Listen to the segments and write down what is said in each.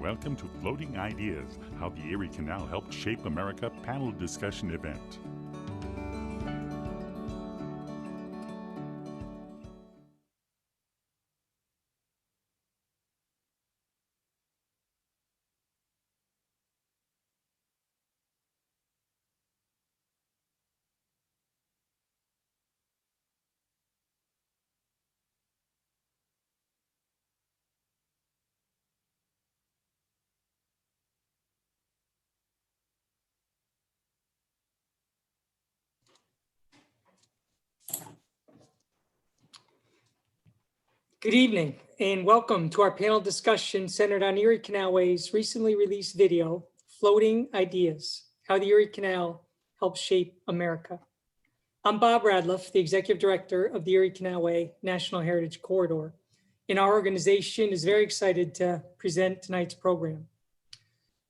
Welcome to Floating Ideas, How the Erie Canal Helped Shape America panel discussion event. Good evening and welcome to our panel discussion centered on Erie Canalway's recently released video, Floating Ideas, How the Erie Canal Helped Shape America. I'm Bob Radliff, the Executive Director of the Erie Canalway National Heritage Corridor, and our organization is very excited to present tonight's program.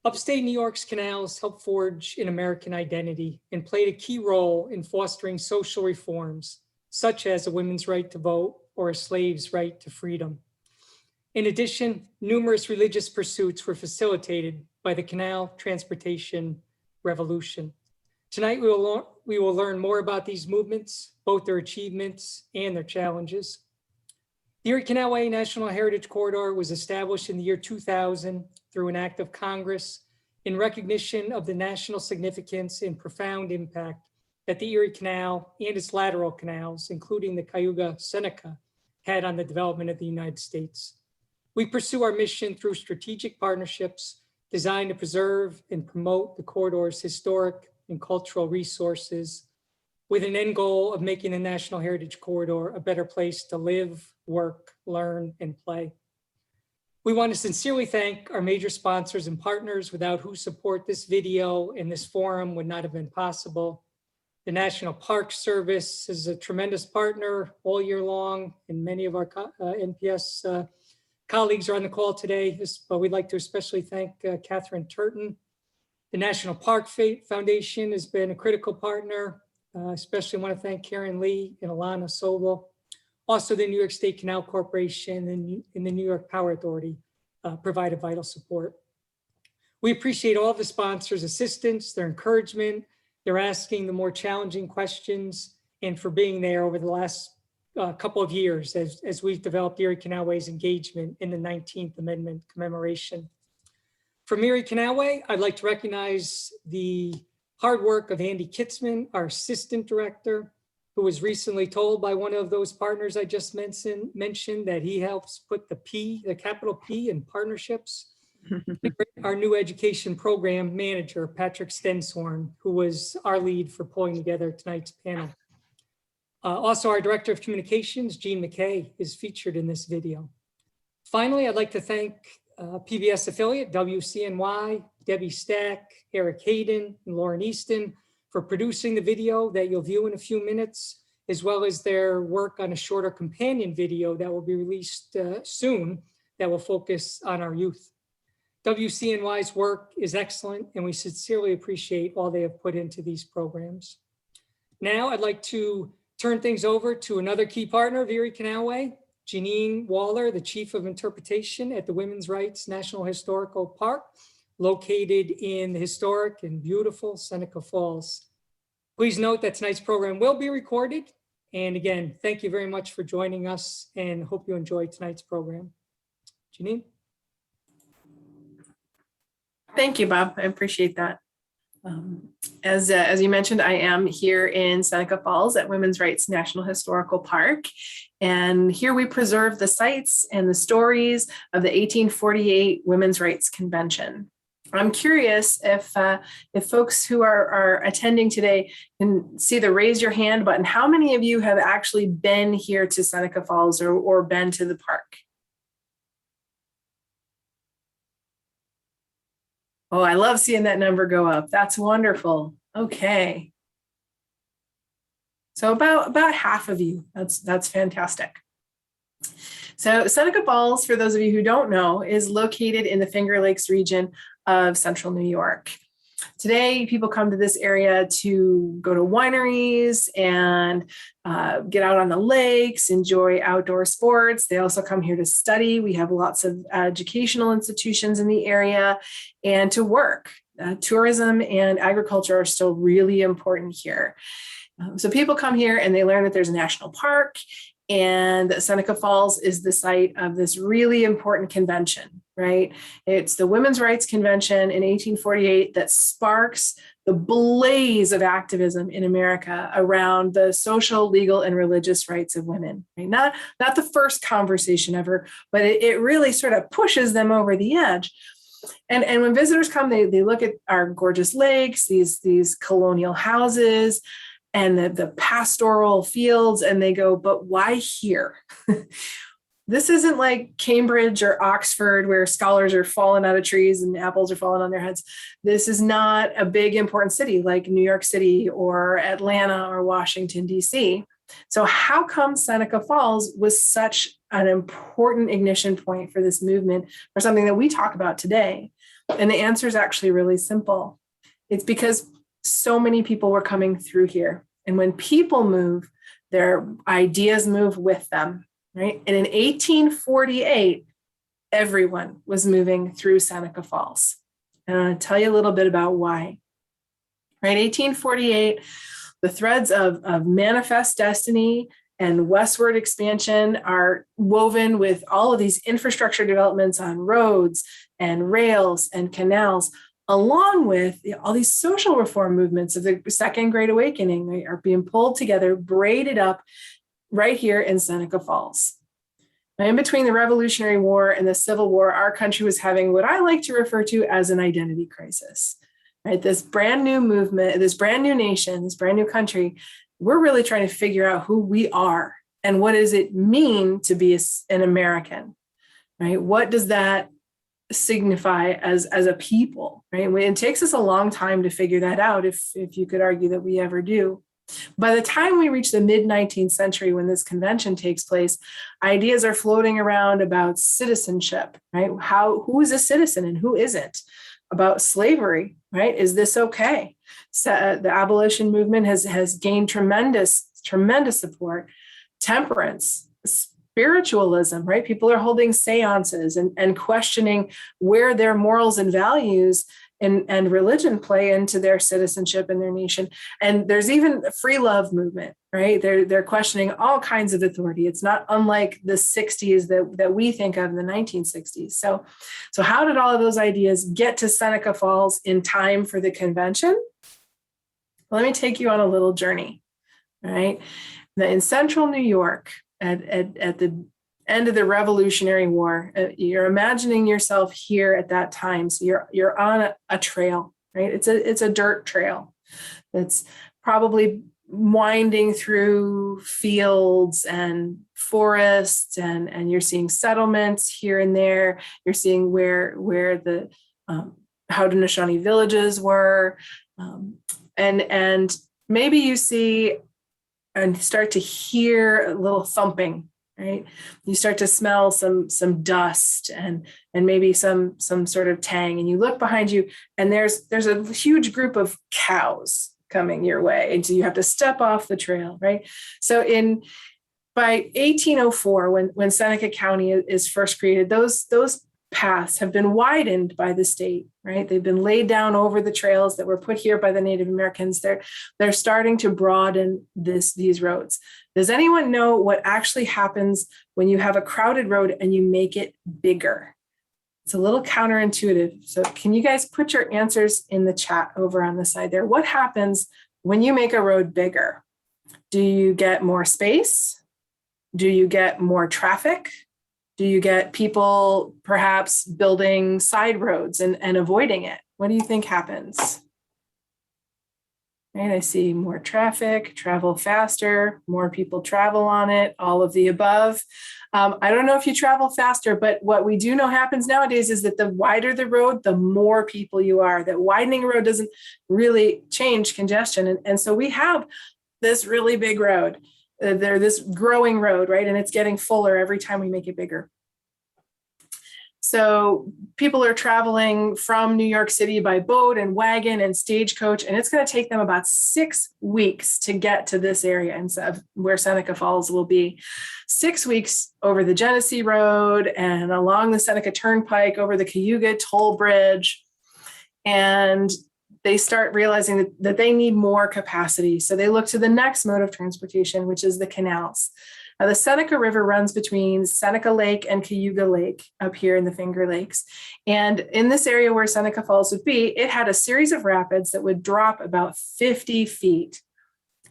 Upstate New York's canals helped forge an American identity and played a key role in fostering social reforms, such as a women's right to vote or a slave's right to freedom. In addition, numerous religious pursuits were facilitated by the canal transportation revolution. Tonight, we will learn more about these movements, both their achievements and their challenges. The Erie Canalway National Heritage Corridor was established in the year 2000 through an act of Congress in recognition of the national significance and profound impact that the Erie Canal and its lateral canals, including the Cayuga Seneca, had on the development of the United States. We pursue our mission through strategic partnerships designed to preserve and promote the corridor's historic and cultural resources with an end goal of making the National Heritage Corridor a better place to live, work, learn, and play. We want to sincerely thank our major sponsors and partners without whose support this video and this forum would not have been possible. The National Park Service is a tremendous partner all year long, and many of our NPS colleagues are on the call today, but we'd like to especially thank Catherine Turton. The National Park Foundation has been a critical partner. Especially want to thank Karen Lee and Alana Sobel. Also, the New York State Canal Corporation and the New York Power Authority provided vital support. We appreciate all the sponsors' assistance, their encouragement, they're asking the more challenging questions, and for being there over the last couple of years as we've developed Erie Canalway's engagement in the 19th Amendment commemoration. From Erie Canalway, I'd like to recognize the hard work of Andy Kitzmann, our Assistant Director, who was recently told by one of those partners I just mentioned that he helps put the capital P in partnerships. Our new education program manager, Patrick Stenshorn, who was our lead for pulling together tonight's panel. Also, our Director of Communications, Jean McKay, is featured in this video. Finally, I'd like to thank PBS affiliate, WCNY, Debbie Stack, Eric Hayden, and Lauren Easton for producing the video that you'll view in a few minutes, as well as their work on a shorter companion video that will be released soon that will focus on our youth. WCNY's work is excellent, and we sincerely appreciate all they have put into these programs. Now, I'd like to turn things over to another key partner of Erie Canalway, Janine Waller, the Chief of Interpretation at the Women's Rights National Historical Park, located in the historic and beautiful Seneca Falls. Please note that tonight's program will be recorded. And again, thank you very much for joining us and hope you enjoy tonight's program. Janine? Thank you, Bob. I appreciate that. As you mentioned, I am here in Seneca Falls at Women's Rights National Historical Park. And here we preserve the sites and the stories of the 1848 Women's Rights Convention. I'm curious if folks who are attending today can see the raise your hand button. How many of you have actually been here to Seneca Falls or been to the park? Oh, I love seeing that number go up. That's wonderful. Okay. So about half of you. That's fantastic. So Seneca Falls, for those of you who don't know, is located in the Finger Lakes region of central New York. Today, people come to this area to go to wineries and get out on the lakes, enjoy outdoor sports. They also come here to study. We have lots of educational institutions in the area and to work. Tourism and agriculture are still really important here. So people come here and they learn that there's a national park and that Seneca Falls is the site of this really important convention, right? It's the Women's Rights Convention in 1848 that sparks the blaze of activism in America around the social, legal, and religious rights of women, right? Not the first conversation ever, but it really sort of pushes them over the edge. And when visitors come, they look at our gorgeous lakes, these colonial houses, and the pastoral fields, and they go, but why here? This isn't like Cambridge or Oxford where scholars are falling out of trees and apples are falling on their heads. This is not a big important city like New York City or Atlanta or Washington, D.C. So how come Seneca Falls was such an important ignition point for this movement, or something that we talk about today? And the answer is actually really simple. It's because so many people were coming through here. And when people move, their ideas move with them, right? And in 1848, everyone was moving through Seneca Falls. And I'm going to tell you a little bit about why. Right, 1848, the threads of manifest destiny and westward expansion are woven with all of these infrastructure developments on roads and rails and canals, along with all these social reform movements of the Second Great Awakening. They are being pulled together, braided up right here in Seneca Falls. Now, in between the Revolutionary War and the Civil War, our country was having what I like to refer to as an identity crisis. Right? This brand new movement, this brand new nation, this brand new country, we're really trying to figure out who we are and what does it mean to be an American, right? What does that signify as a people, right? It takes us a long time to figure that out, if you could argue that we ever do. By the time we reach the mid-19th century, when this convention takes place, ideas are floating around about citizenship, right? Who is a citizen and who isn't? About slavery, right? Is this okay? So, the abolition movement has gained tremendous support. Temperance, spiritualism, right? People are holding seances and questioning where their morals and values and religion play into their citizenship and their nation. And there's even a free love movement, right? They're questioning all kinds of authority. It's not unlike the 60s that we think of in the 1960s. So how did all of those ideas get to Seneca Falls in time for the convention? Let me take you on a little journey, right? In central New York, at the end of the Revolutionary War, you're imagining yourself here at that time. So you're on a trail, right? It's a dirt trail that's probably winding through fields and forests, and you're seeing settlements here and there. You're seeing where the Haudenosaunee villages were, and maybe you see and start to hear a little thumping. Right, you start to smell some dust and maybe some sort of tang, and you look behind you, and there's a huge group of cows coming your way, and so you have to step off the trail, right? So by 1804, when Seneca County is first created, those paths have been widened by the state, right? They've been laid down over the trails that were put here by the Native Americans. They're starting to broaden these roads. Does anyone know what actually happens when you have a crowded road and you make it bigger? It's a little counterintuitive. So can you guys put your answers in the chat over on the side there? What happens when you make a road bigger? Do you get more space? Do you get more traffic? Do you get people perhaps building side roads and avoiding it? What do you think happens? Right, I see more traffic, travel faster, more people travel on it, all of the above. I don't know if you travel faster, but what we do know happens nowadays is that the wider the road, the more people you are. That widening a road doesn't really change congestion. And so we have this really big road. They're this growing road, right? And it's getting fuller every time we make it bigger. So people are traveling from New York City by boat and wagon and stagecoach, and it's going to take them about 6 weeks to get to this area instead of where Seneca Falls will be. 6 weeks over the Genesee Road and along the Seneca Turnpike, over the Cayuga Toll Bridge. And they start realizing that they need more capacity. So they look to the next mode of transportation, which is the canals. Now, the Seneca River runs between Seneca Lake and Cayuga Lake up here in the Finger Lakes. And in this area where Seneca Falls would be, it had a series of rapids that would drop about 50 feet.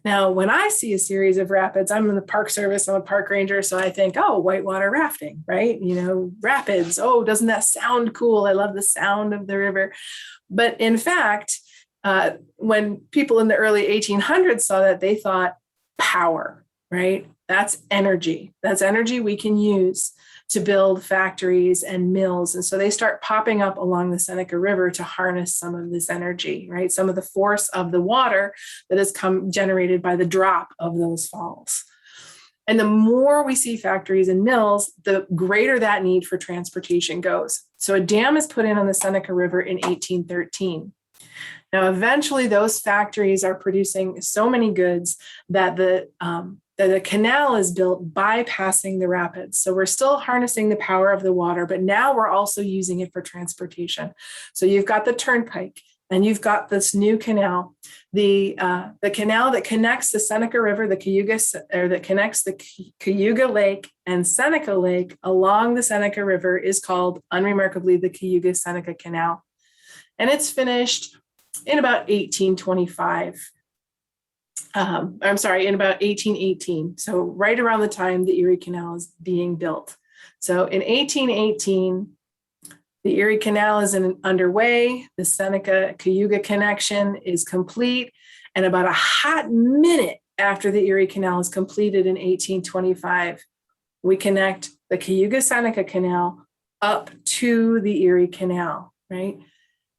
Now, when I see a series of rapids, I'm in the Park Service, I'm a park ranger, so I think, oh, whitewater rafting, right? You know, rapids. Oh, doesn't that sound cool? I love the sound of the river. But in fact, when people in the early 1800s saw that, they thought power, right? That's energy. That's energy we can use to build factories and mills. And so they start popping up along the Seneca River to harness some of this energy, right? Some of the force of the water that has come generated by the drop of those falls. And the more we see factories and mills, the greater that need for transportation goes. So a dam is put in on the Seneca River in 1813. Now, eventually those factories are producing so many goods that the canal is built bypassing the rapids. So we're still harnessing the power of the water, but now we're also using it for transportation. So you've got the turnpike and you've got this new canal, the canal that connects the Seneca River, that connects the Cayuga Lake and Seneca Lake along the Seneca River is called, unremarkably, the Cayuga Seneca Canal. And it's finished in about 1825. In about 1818. So right around the time the Erie Canal is being built. So in 1818, the Erie Canal is underway. The Seneca-Cayuga connection is complete. And about a hot minute after the Erie Canal is completed in 1825, we connect the Cayuga-Seneca Canal up to the Erie Canal, right?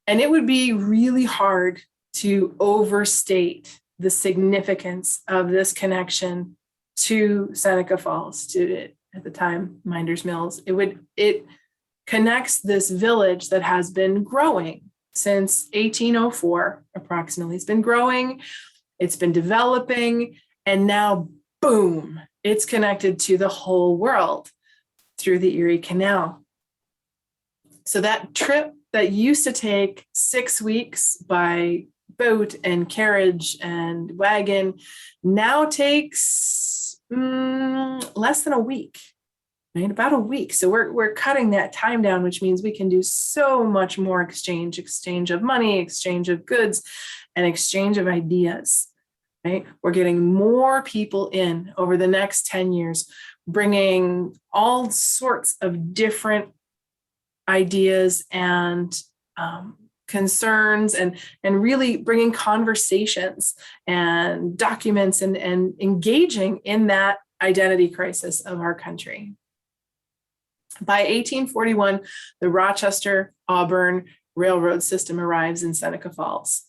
And it would be really hard to overstate the significance of this connection to Seneca Falls, to, at the time, Minders Mills. It connects this village that has been growing since 1804, approximately. It's been growing, it's been developing, and now, boom, it's connected to the whole world through the Erie Canal. So that trip that used to take 6 weeks by boat and carriage and wagon now takes less than a week, right? About a week. So we're cutting that time down, which means we can do so much more exchange of money, exchange of goods, and exchange of ideas, right? We're getting more people in over the next 10 years, bringing all sorts of different ideas and concerns and really bringing conversations and documents and engaging in that identity crisis of our country. By 1841, the Rochester-Auburn Railroad system arrives in Seneca Falls.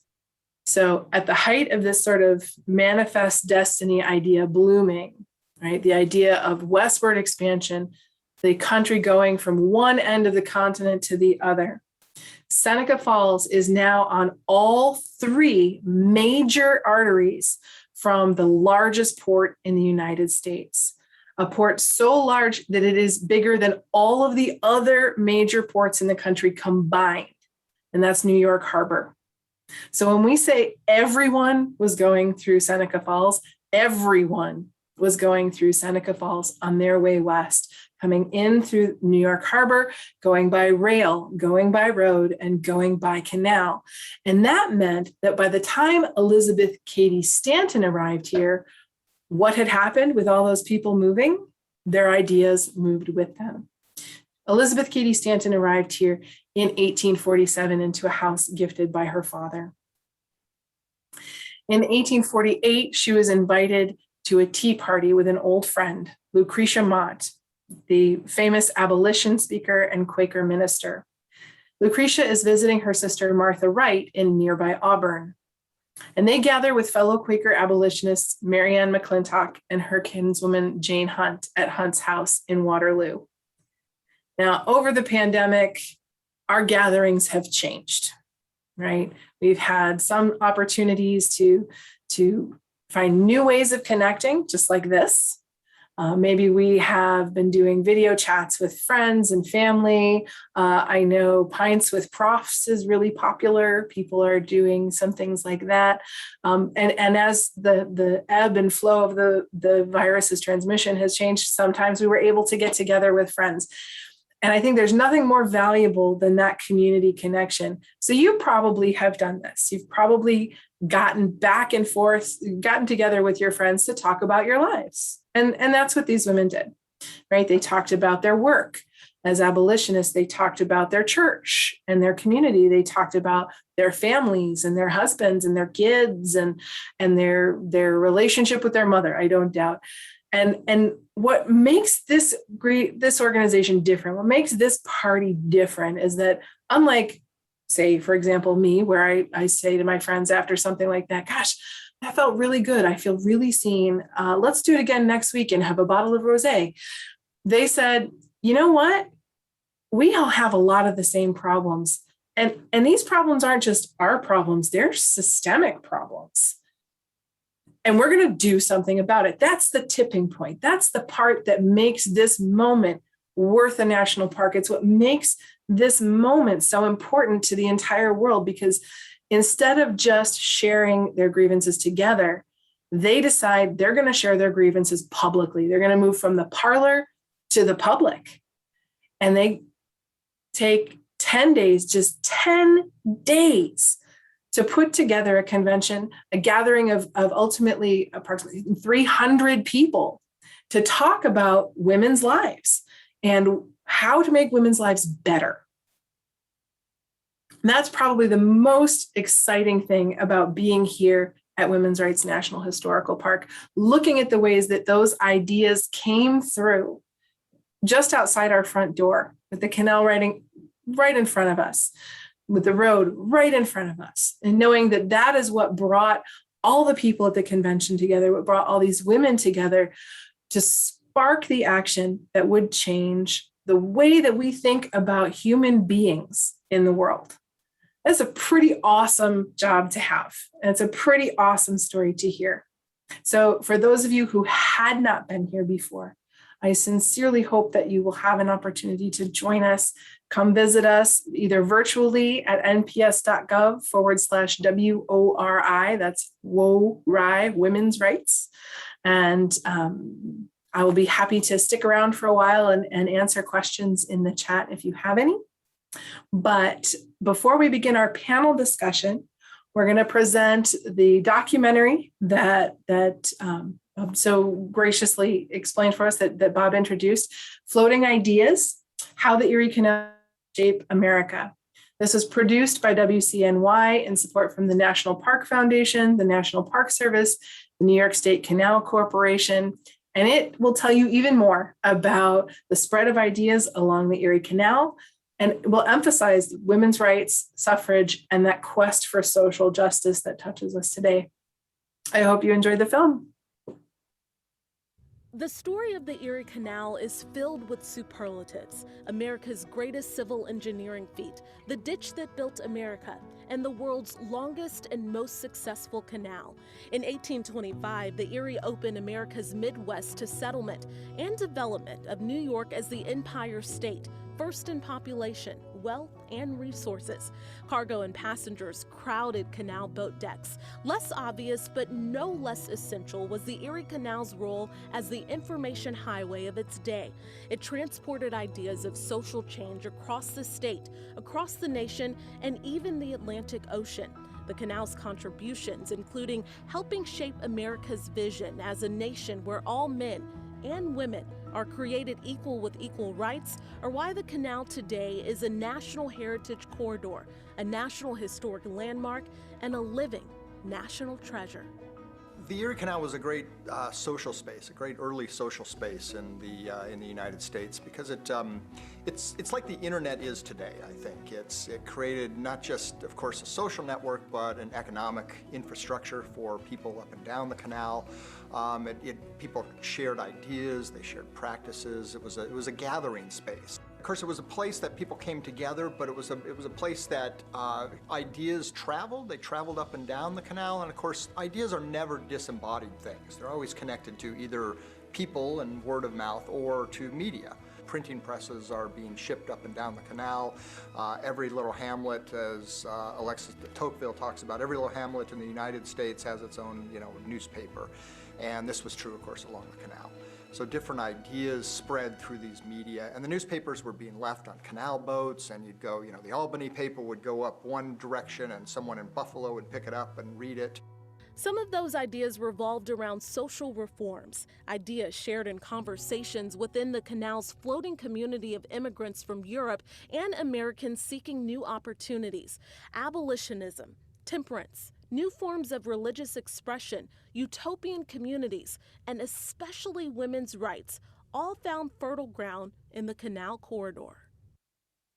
So at the height of this sort of manifest destiny idea blooming, right, the idea of westward expansion, the country going from one end of the continent to the other, Seneca Falls is now on all three major arteries from the largest port in the United States, a port so large that it is bigger than all of the other major ports in the country combined, and that's New York Harbor. So when we say everyone was going through Seneca Falls, everyone was going through Seneca Falls on their way west, coming in through New York Harbor, going by rail, going by road, and going by canal. And that meant that by the time Elizabeth Cady Stanton arrived here, what had happened with all those people moving? Their ideas moved with them. Elizabeth Cady Stanton arrived here in 1847 into a house gifted by her father. In 1848, she was invited to a tea party with an old friend, Lucretia Mott, the famous abolition speaker and Quaker minister. Lucretia is visiting her sister Martha Wright in nearby Auburn, and they gather with fellow Quaker abolitionists Mary Ann McClintock and her kinswoman Jane Hunt at Hunt's house in Waterloo. Now, over the pandemic, our gatherings have changed, right? We've had some opportunities to find new ways of connecting, just like this. Maybe we have been doing video chats with friends and family. I know Pints with Profs is really popular. People are doing some things like that. And as the ebb and flow of the virus's transmission has changed, sometimes we were able to get together with friends. And I think there's nothing more valuable than that community connection. So you probably have done this. You've probably gotten back and forth, gotten together with your friends to talk about your lives. And that's what these women did, right? They talked about their work. As abolitionists, they talked about their church and their community. They talked about their families and their husbands and their kids and their relationship with their mother, I don't doubt. And what makes this organization different, what makes this party different is that unlike, say, for example, me, where I say to my friends after something like that, gosh, that felt really good. I feel really seen. Let's do it again next week and have a bottle of rosé. They said, you know what? We all have a lot of the same problems. And these problems aren't just our problems, they're systemic problems. And we're going to do something about it. That's the tipping point. That's the part that makes this moment worth a national park. It's what makes this moment so important to the entire world, because instead of just sharing their grievances together, they decide they're going to share their grievances publicly. They're going to move from the parlor to the public. And they take 10 days, just 10 days, to put together a convention, a gathering of ultimately approximately 300 people to talk about women's lives and how to make women's lives better. And that's probably the most exciting thing about being here at Women's Rights National Historical Park, looking at the ways that those ideas came through just outside our front door, with the canal right in front of us, with the road right in front of us, and knowing that that is what brought all the people at the convention together, what brought all these women together to spark the action that would change the way that we think about human beings in the world. That's a pretty awesome job to have. And it's a pretty awesome story to hear. So for those of you who had not been here before, I sincerely hope that you will have an opportunity to join us. Come visit us either virtually at nps.gov/WORI, that's WORI, Women's Rights. And I will be happy to stick around for a while and answer questions in the chat if you have any. But before we begin our panel discussion, we're going to present the documentary that so graciously explained for us that Bob introduced, Floating Ideas, How the Erie Canal Shaped America. This was produced by WCNY in support from the National Park Foundation, the National Park Service, the New York State Canal Corporation, and it will tell you even more about the spread of ideas along the Erie Canal, and will emphasize women's rights, suffrage, and that quest for social justice that touches us today. I hope you enjoyed the film. The story of the Erie Canal is filled with superlatives: America's greatest civil engineering feat, the ditch that built America, and the world's longest and most successful canal. In 1825, the Erie opened America's Midwest to settlement and development of New York as the Empire State, first in population, wealth, and resources. Cargo and passengers crowded canal boat decks. Less obvious, but no less essential, was the Erie Canal's role as the information highway of its day. It transported ideas of social change across the state, across the nation, and even the Atlantic Ocean. The canal's contributions, including helping shape America's vision as a nation where all men and women are created equal with equal rights, are why the canal today is a national heritage corridor, a national historic landmark, and a living national treasure. The Erie Canal was a great social space, a great early social space in the United States, because it's like the internet is today. I think it created not just, of course, a social network, but an economic infrastructure for people up and down the canal. People shared ideas, they shared practices. It was a gathering space. Of course, it was a place that people came together, but it was a place that ideas traveled. They traveled up and down the canal, and of course, ideas are never disembodied things. They're always connected to either people and word of mouth or to media. Printing presses are being shipped up and down the canal. Every little hamlet, as Alexis de Tocqueville talks about, every little hamlet in the United States has its own, newspaper. And this was true, of course, along the canal. So different ideas spread through these media, and the newspapers were being left on canal boats, and you'd go, the Albany paper would go up one direction and someone in Buffalo would pick it up and read it. Some of those ideas revolved around social reforms, ideas shared in conversations within the canal's floating community of immigrants from Europe and Americans seeking new opportunities, abolitionism, temperance, new forms of religious expression, utopian communities, and especially women's rights, all found fertile ground in the canal corridor.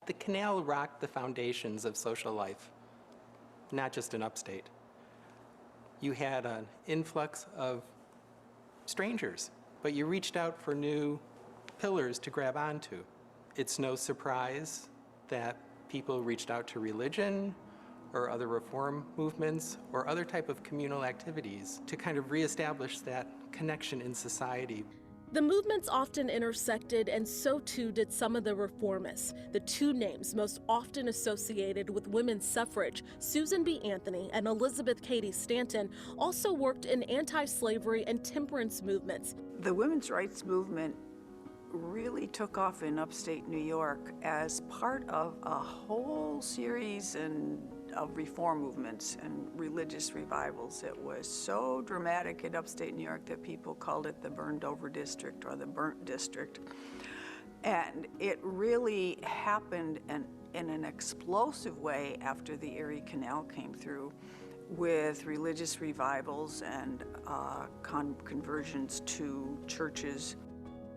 The canal rocked the foundations of social life, not just in upstate. You had an influx of strangers, but you reached out for new pillars to grab onto. It's no surprise that people reached out to religion or other reform movements or other type of communal activities to kind of reestablish that connection in society. The movements often intersected, and so too did some of the reformists. The two names most often associated with women's suffrage, Susan B. Anthony and Elizabeth Cady Stanton, also worked in anti-slavery and temperance movements. The women's rights movement really took off in upstate New York as part of a whole series of reform movements and religious revivals. It was so dramatic in upstate New York that people called it the burned over district or the burnt district. And it really happened in an explosive way after the Erie Canal came through, with religious revivals and conversions to churches.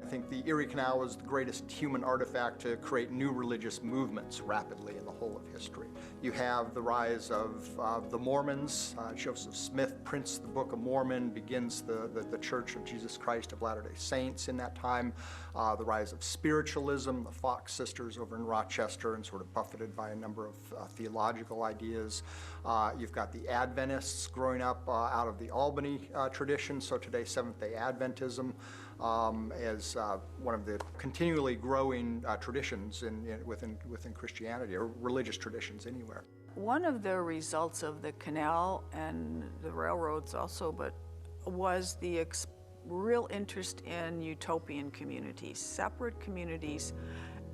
I think the Erie Canal was the greatest human artifact to create new religious movements rapidly in the whole of history. You have the rise of the Mormons. Joseph Smith prints the Book of Mormon, begins the Church of Jesus Christ of Latter-day Saints in that time. The rise of spiritualism, the Fox sisters over in Rochester, and sort of buffeted by a number of theological ideas. You've got the Adventists growing up out of the Albany tradition, so today Seventh-day Adventism as one of the continually growing traditions within Christianity, or religious traditions anywhere. One of the results of the canal and the railroads also, but was the real interest in utopian communities, separate communities.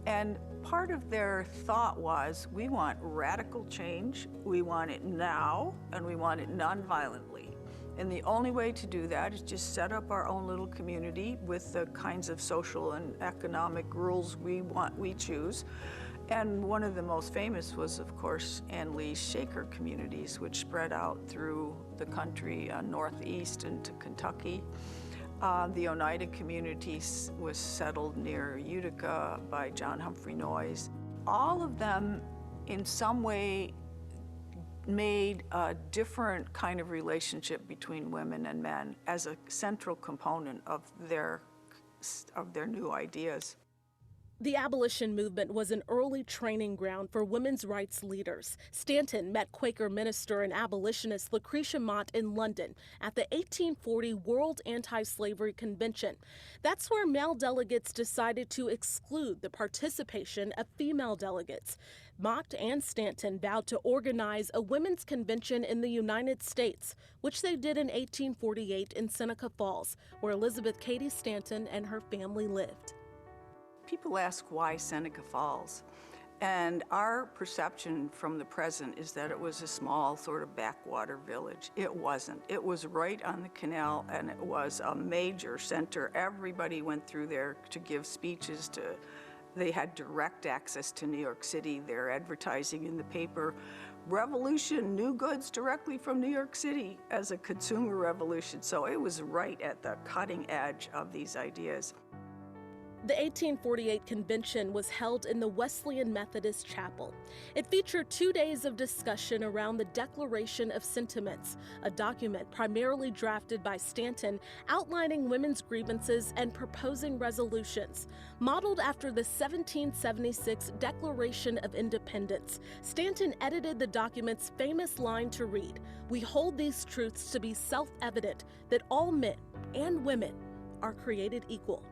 And part of their thought was, we want radical change, we want it now, and we want it nonviolently. And the only way to do that is just set up our own little community with the kinds of social and economic rules we choose. And one of the most famous was, of course, Ann Lee's Shaker communities, which spread out through the country, northeast into Kentucky. The Oneida community was settled near Utica by John Humphrey Noyes. All of them, in some way, made a different kind of relationship between women and men as a central component of their new ideas. The abolition movement was an early training ground for women's rights leaders. Stanton met Quaker minister and abolitionist Lucretia Mott in London at the 1840 World Anti-Slavery Convention. That's where male delegates decided to exclude the participation of female delegates. Mott and Stanton vowed to organize a women's convention in the United States, which they did in 1848 in Seneca Falls, where Elizabeth Cady Stanton and her family lived. People ask why Seneca Falls, and our perception from the present is that it was a small sort of backwater village. It wasn't. It was right on the canal, and it was a major center. Everybody went through there to give speeches. They had direct access to New York City. They're advertising in the paper, revolution, new goods directly from New York City as a consumer revolution. So it was right at the cutting edge of these ideas. The 1848 convention was held in the Wesleyan Methodist Chapel. It featured 2 days of discussion around the Declaration of Sentiments, a document primarily drafted by Stanton outlining women's grievances and proposing resolutions. Modeled after the 1776 Declaration of Independence, Stanton edited the document's famous line to read, "We hold these truths to be self-evident that all men and women are created equal."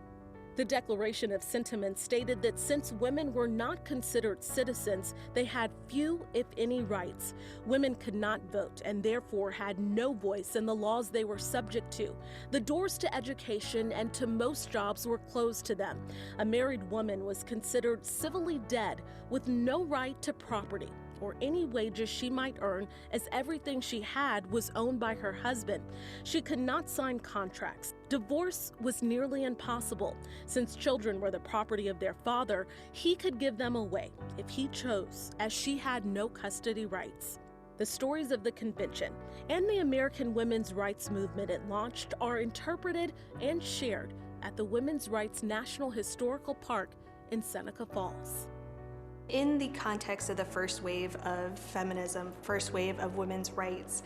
The Declaration of Sentiments stated that since women were not considered citizens, they had few, if any, rights. Women could not vote and therefore had no voice in the laws they were subject to. The doors to education and to most jobs were closed to them. A married woman was considered civilly dead with no right to property or any wages she might earn, as everything she had was owned by her husband. She could not sign contracts. Divorce was nearly impossible. Since children were the property of their father, he could give them away if he chose, as she had no custody rights. The stories of the convention and the American women's rights movement it launched are interpreted and shared at the Women's Rights National Historical Park in Seneca Falls. In the context of the first wave of feminism, first wave of women's rights,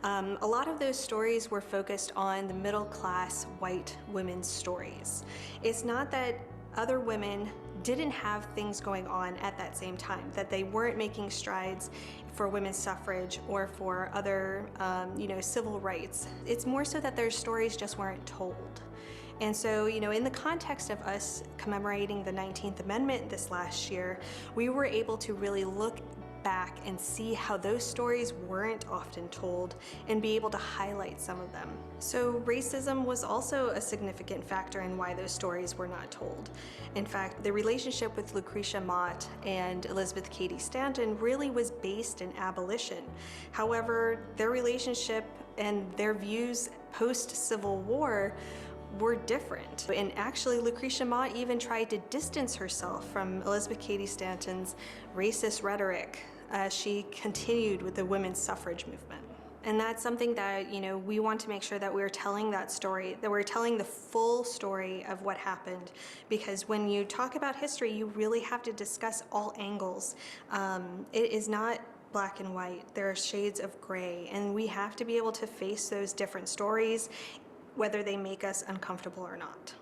a lot of those stories were focused on the middle-class white women's stories. It's not that other women didn't have things going on at that same time, that they weren't making strides for women's suffrage or for other, civil rights. It's more so that their stories just weren't told. And so, in the context of us commemorating the 19th Amendment this last year, we were able to really look back and see how those stories weren't often told and be able to highlight some of them. So racism was also a significant factor in why those stories were not told. In fact, the relationship with Lucretia Mott and Elizabeth Cady Stanton really was based in abolition. However, their relationship and their views post-Civil War were different. And actually, Lucretia Mott even tried to distance herself from Elizabeth Cady Stanton's racist rhetoric as she continued with the women's suffrage movement. And that's something that, we want to make sure that we're telling that story, that we're telling the full story of what happened. Because when you talk about history, you really have to discuss all angles. It is not black and white. There are shades of gray, and we have to be able to face those different stories, whether they make us uncomfortable or not.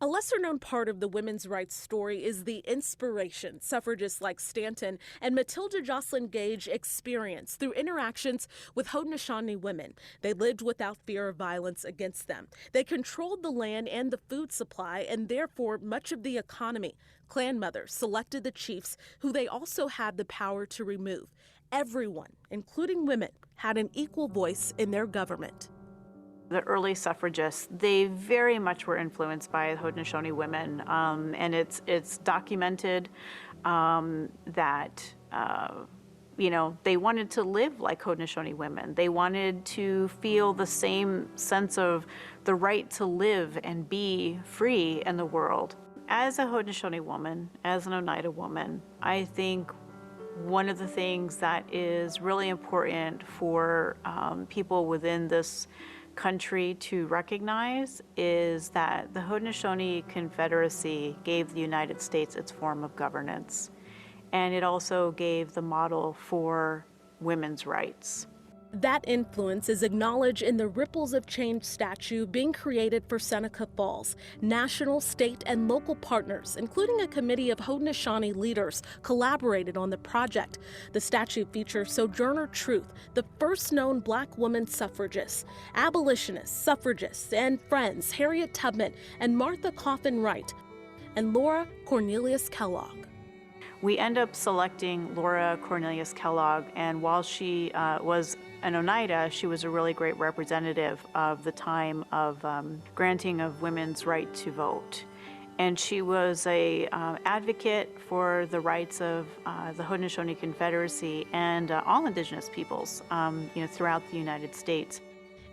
A lesser-known part of the women's rights story is the inspiration suffragists like Stanton and Matilda Jocelyn Gage experienced through interactions with Haudenosaunee women. They lived without fear of violence against them. They controlled the land and the food supply and therefore much of the economy. Clan mothers selected the chiefs who they also had the power to remove. Everyone, including women, had an equal voice in their government. The early suffragists, they very much were influenced by Haudenosaunee women, and it's documented that they wanted to live like Haudenosaunee women. They wanted to feel the same sense of the right to live and be free in the world. As a Haudenosaunee woman, as an Oneida woman, I think one of the things that is really important for people within this country to recognize is that the Haudenosaunee Confederacy gave the United States its form of governance, and it also gave the model for women's rights. That influence is acknowledged in the Ripples of Change statue being created for Seneca Falls. National, state, and local partners, including a committee of Haudenosaunee leaders, collaborated on the project. The statue features Sojourner Truth, the first known black woman suffragist, abolitionists, suffragists, and friends Harriet Tubman and Martha Coffin Wright, and Laura Cornelius Kellogg. We end up selecting Laura Cornelius Kellogg, and while she was an Oneida, she was a really great representative of the time of granting of women's right to vote. And she was a advocate for the rights of the Haudenosaunee Confederacy and all indigenous peoples throughout the United States.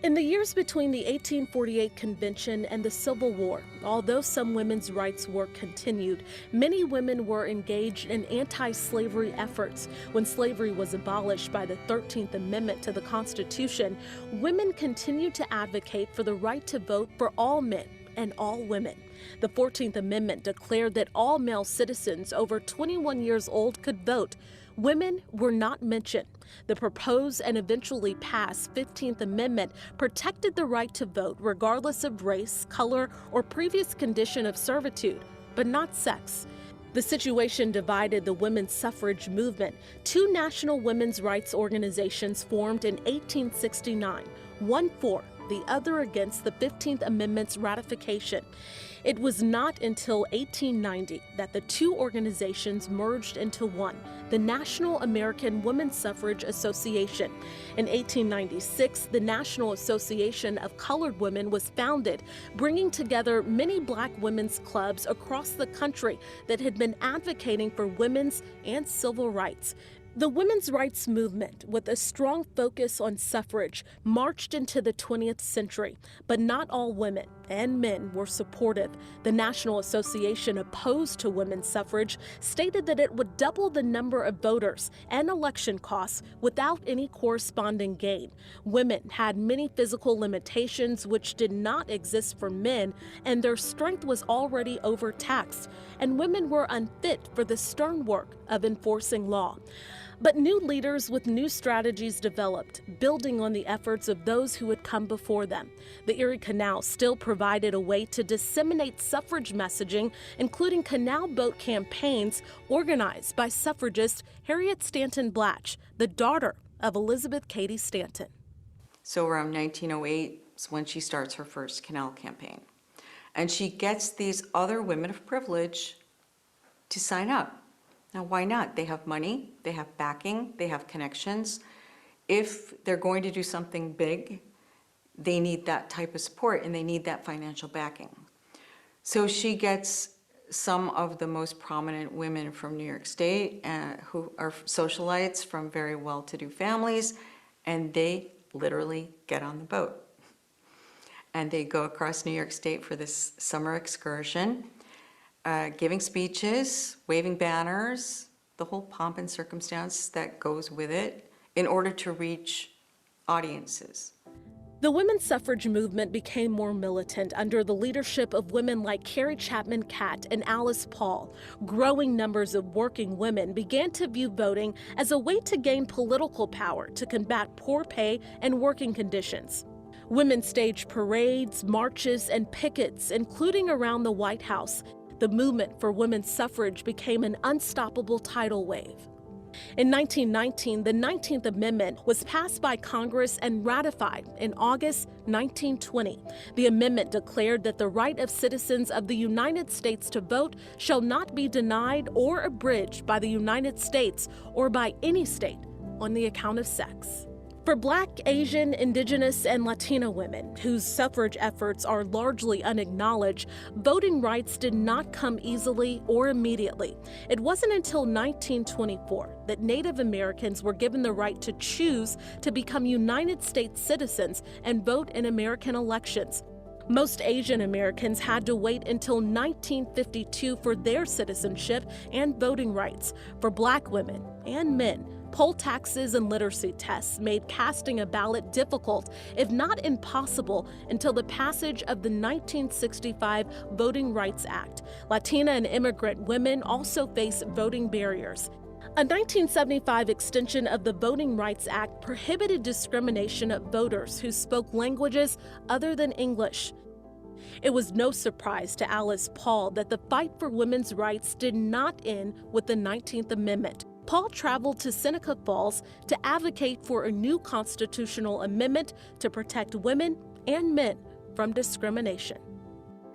In the years between the 1848 convention and the Civil War, although some women's rights work continued, many women were engaged in anti-slavery efforts. When slavery was abolished by the 13th Amendment to the Constitution, women continued to advocate for the right to vote for all men and all women. The 14th Amendment declared that all male citizens over 21 years old could vote. Women were not mentioned. The proposed and eventually passed 15th Amendment protected the right to vote regardless of race, color, or previous condition of servitude, but not sex. The situation divided the women's suffrage movement. Two national women's rights organizations formed in 1869, one for, the other against the 15th Amendment's ratification. It was not until 1890 that the two organizations merged into one, the National American Women's Suffrage Association. In 1896, the National Association of Colored Women was founded, bringing together many black women's clubs across the country that had been advocating for women's and civil rights. The women's rights movement, with a strong focus on suffrage, marched into the 20th century, but not all women and men were supportive. The National Association opposed to women's suffrage stated that it would double the number of voters and election costs without any corresponding gain. Women had many physical limitations which did not exist for men, and their strength was already overtaxed, and women were unfit for the stern work of enforcing law. But new leaders with new strategies developed, building on the efforts of those who had come before them. The Erie Canal still provided a way to disseminate suffrage messaging, including canal boat campaigns organized by suffragist Harriet Stanton Blatch, the daughter of Elizabeth Cady Stanton. So around 1908 is when she starts her first canal campaign. And she gets these other women of privilege to sign up. Now, why not? They have money, they have backing, they have connections. If they're going to do something big, they need that type of support and they need that financial backing. So she gets some of the most prominent women from New York State who are socialites from very well-to-do families, and they literally get on the boat. And they go across New York State for this summer excursion, giving speeches, waving banners, the whole pomp and circumstance that goes with it in order to reach audiences. The women's suffrage movement became more militant under the leadership of women like Carrie Chapman Catt and Alice Paul. Growing numbers of working women began to view voting as a way to gain political power to combat poor pay and working conditions. Women staged parades, marches, and pickets, including around the White House. The movement for women's suffrage became an unstoppable tidal wave. In 1919, the 19th Amendment was passed by Congress and ratified in August 1920. The amendment declared that the right of citizens of the United States to vote shall not be denied or abridged by the United States or by any state on the account of sex. For Black, Asian, Indigenous, and Latina women, whose suffrage efforts are largely unacknowledged, voting rights did not come easily or immediately. It wasn't until 1924 that Native Americans were given the right to choose to become United States citizens and vote in American elections. Most Asian Americans had to wait until 1952 for their citizenship and voting rights. For Black women and men, poll taxes and literacy tests made casting a ballot difficult, if not impossible, until the passage of the 1965 Voting Rights Act. Latina and immigrant women also face voting barriers. A 1975 extension of the Voting Rights Act prohibited discrimination of voters who spoke languages other than English. It was no surprise to Alice Paul that the fight for women's rights did not end with the 19th Amendment. Paul traveled to Seneca Falls to advocate for a new constitutional amendment to protect women and men from discrimination.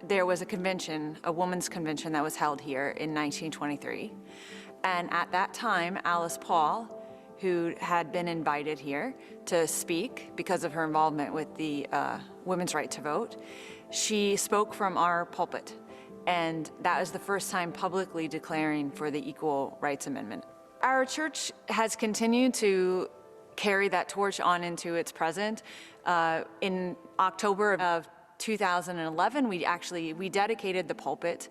There was a convention, a women's convention that was held here in 1923. And at that time, Alice Paul, who had been invited here to speak because of her involvement with the women's right to vote, she spoke from our pulpit. And that was the first time publicly declaring for the Equal Rights Amendment. Our church has continued to carry that torch on into its present. In October of 2011, we dedicated the pulpit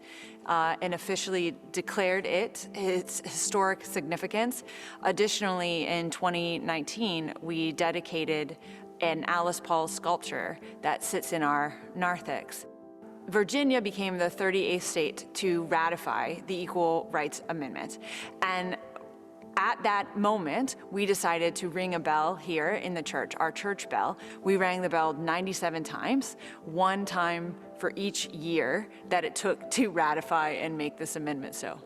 and officially declared its historic significance. Additionally, in 2019, we dedicated an Alice Paul sculpture that sits in our narthex. Virginia became the 38th state to ratify the Equal Rights Amendment. And at that moment, we decided to ring a bell here in the church, our church bell. We rang the bell 97 times, one time for each year that it took to ratify and make this amendment so.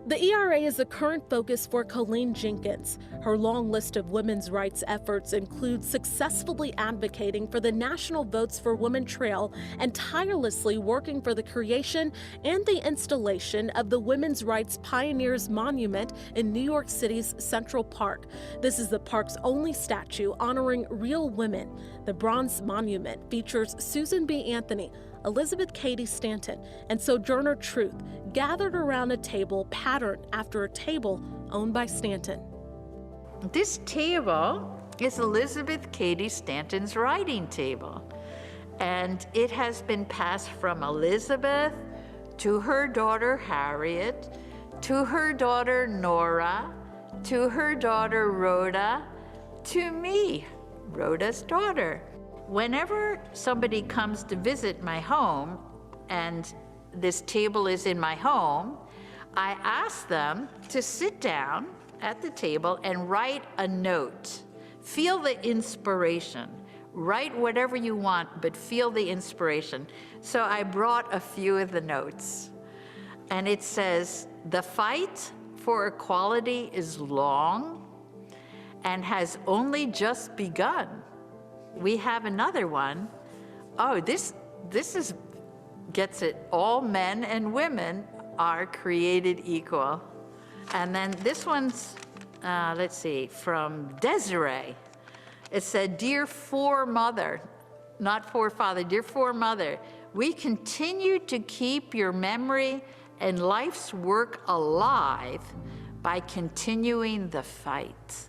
The ERA is a current focus for Colleen Jenkins. Her long list of women's rights efforts includes successfully advocating for the National Votes for Women Trail and tirelessly working for the creation and the installation of the Women's Rights Pioneers Monument in New York City's Central Park. This is the park's only statue honoring real women. The bronze monument features Susan B. Anthony, Elizabeth Cady Stanton, and Sojourner Truth gathered around a table patterned after a table owned by Stanton. This table is Elizabeth Cady Stanton's writing table, and it has been passed from Elizabeth to her daughter Harriet, to her daughter Nora, to her daughter Rhoda, to me, Rhoda's daughter. Whenever somebody comes to visit my home, and this table is in my home, I ask them to sit down at the table and write a note. Feel the inspiration. Write whatever you want, but feel the inspiration. So I brought a few of the notes. And it says, "The fight for equality is long and has only just begun." We have another one. Oh, this gets it. All men and women are created equal. And then this one's, let's see, from Desiree. It said, "Dear foremother," not forefather, "dear foremother, we continue to keep your memory and life's work alive by continuing the fight."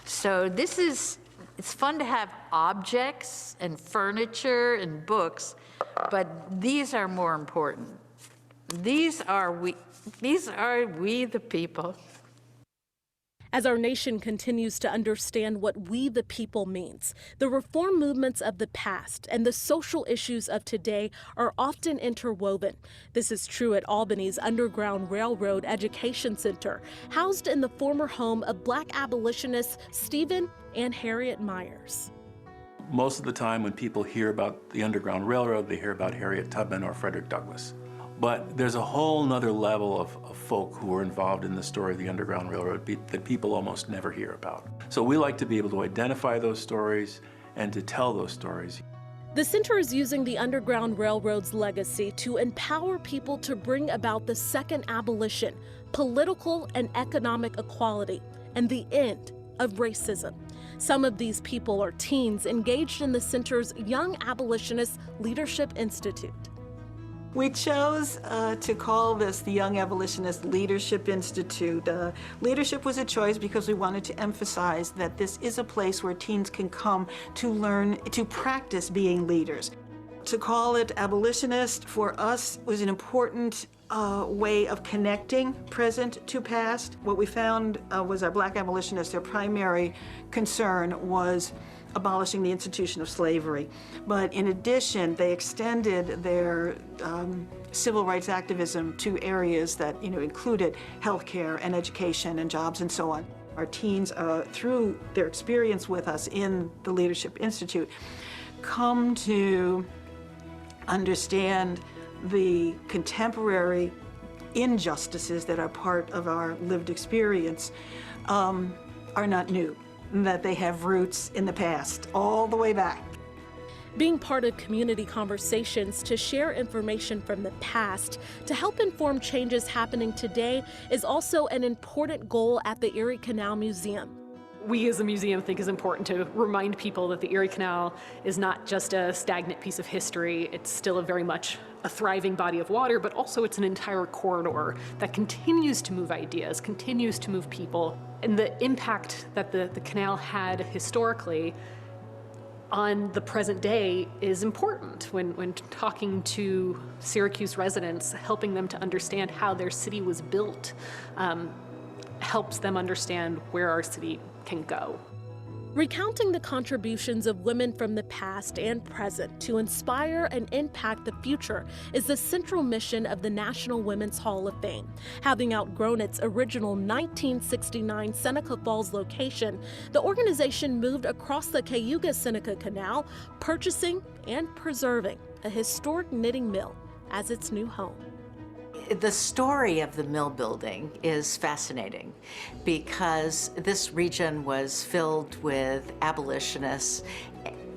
So this is, it's fun to have objects and furniture and books, but these are more important. These are we the people. As our nation continues to understand what we the people means, the reform movements of the past and the social issues of today are often interwoven. This is true at Albany's Underground Railroad Education Center, housed in the former home of Black abolitionists Stephen and Harriet Myers. Most of the time when people hear about the Underground Railroad, they hear about Harriet Tubman or Frederick Douglass. But there's a whole nother level of folk who were involved in the story of the Underground Railroad that people almost never hear about. So we like to be able to identify those stories and to tell those stories. The center is using the Underground Railroad's legacy to empower people to bring about the second abolition, political and economic equality, and the end of racism. Some of these people are teens engaged in the center's Young Abolitionist Leadership Institute. We chose to call this the Young Abolitionist Leadership Institute. Leadership was a choice because we wanted to emphasize that this is a place where teens can come to learn, to practice being leaders. To call it abolitionist for us was an important way of connecting present to past. What we found was our Black abolitionists, their primary concern was abolishing the institution of slavery. But in addition, they extended their civil rights activism to areas that included healthcare and education and jobs and so on. Our teens, through their experience with us in the Leadership Institute, come to understand the contemporary injustices that are part of our lived experience are not new, that they have roots in the past, all the way back. Being part of community conversations to share information from the past to help inform changes happening today is also an important goal at the Erie Canal Museum. We as a museum think it's important to remind people that the Erie Canal is not just a stagnant piece of history. It's still a very much a thriving body of water, but also it's an entire corridor that continues to move ideas, continues to move people. And the impact that the canal had historically on the present day is important when talking to Syracuse residents, helping them to understand how their city was built, helps them understand where our city can go. Recounting the contributions of women from the past and present to inspire and impact the future is the central mission of the National Women's Hall of Fame. Having outgrown its original 1969 Seneca Falls location, the organization moved across the Cayuga-Seneca Canal, purchasing and preserving a historic knitting mill as its new home. The story of the mill building is fascinating because this region was filled with abolitionists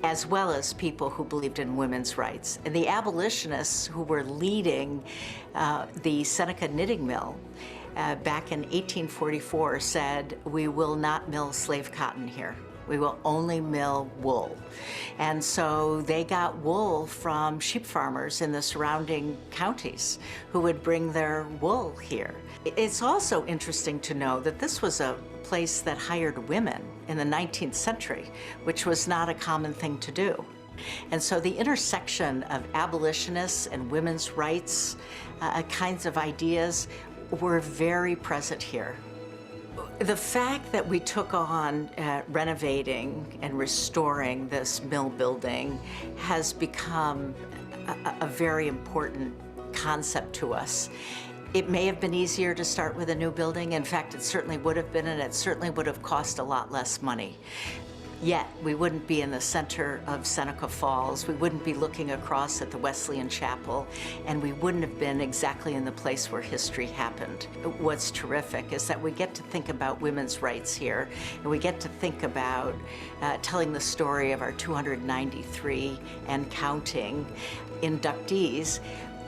as well as people who believed in women's rights. And the abolitionists who were leading the Seneca knitting mill back in 1844 said, "We will not mill slave cotton here. We will only mill wool." And so they got wool from sheep farmers in the surrounding counties who would bring their wool here. It's also interesting to know that this was a place that hired women in the 19th century, which was not a common thing to do. And so the intersection of abolitionists and women's rights kinds of ideas were very present here. The fact that we took on renovating and restoring this mill building has become a very important concept to us. It may have been easier to start with a new building. In fact, it certainly would have been, and it certainly would have cost a lot less money. Yet, we wouldn't be in the center of Seneca Falls, we wouldn't be looking across at the Wesleyan Chapel, and we wouldn't have been exactly in the place where history happened. What's terrific is that we get to think about women's rights here, and we get to think about telling the story of our 293 and counting inductees,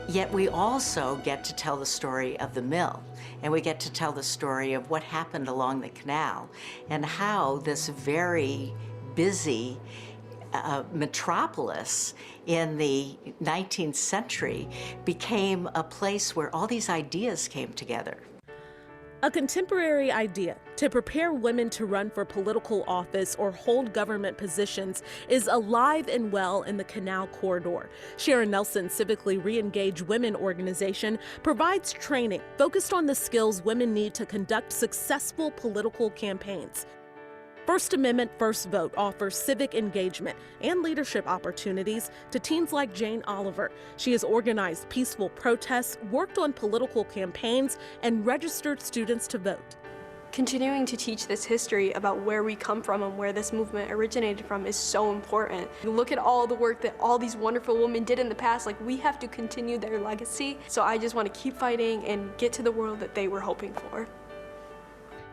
yet we also get to tell the story of the mill. And we get to tell the story of what happened along the canal and how this very busy metropolis in the 19th century became a place where all these ideas came together. A contemporary idea to prepare women to run for political office or hold government positions is alive and well in the Canal Corridor. Sharon Nelson's Civically Re-Engaged Women organization provides training focused on the skills women need to conduct successful political campaigns. First Amendment First Vote offers civic engagement and leadership opportunities to teens like Jane Oliver. She has organized peaceful protests, worked on political campaigns, and registered students to vote. Continuing to teach this history about where we come from and where this movement originated from is so important. You look at all the work that all these wonderful women did in the past, like we have to continue their legacy. So I just want to keep fighting and get to the world that they were hoping for.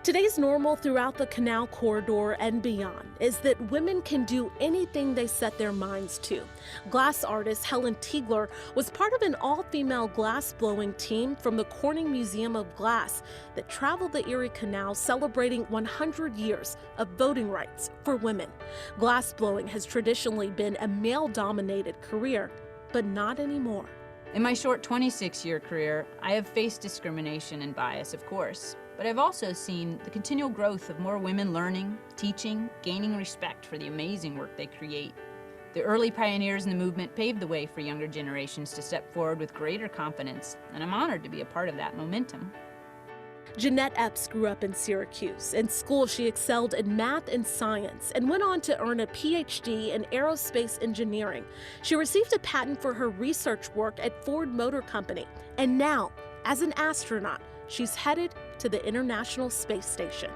Today's normal throughout the Canal Corridor and beyond is that women can do anything they set their minds to. Glass artist Helen Tegler was part of an all-female glass-blowing team from the Corning Museum of Glass that traveled the Erie Canal celebrating 100 years of voting rights for women. Glass-blowing has traditionally been a male-dominated career, but not anymore. In my short 26-year career, I have faced discrimination and bias, of course. But I've also seen the continual growth of more women learning, teaching, gaining respect for the amazing work they create. The early pioneers in the movement paved the way for younger generations to step forward with greater confidence, and I'm honored to be a part of that momentum. Jeanette Epps grew up in Syracuse. In school, she excelled in math and science and went on to earn a Ph.D. in aerospace engineering. She received a patent for her research work at Ford Motor Company, and now, as an astronaut, she's headed to the International Space Station.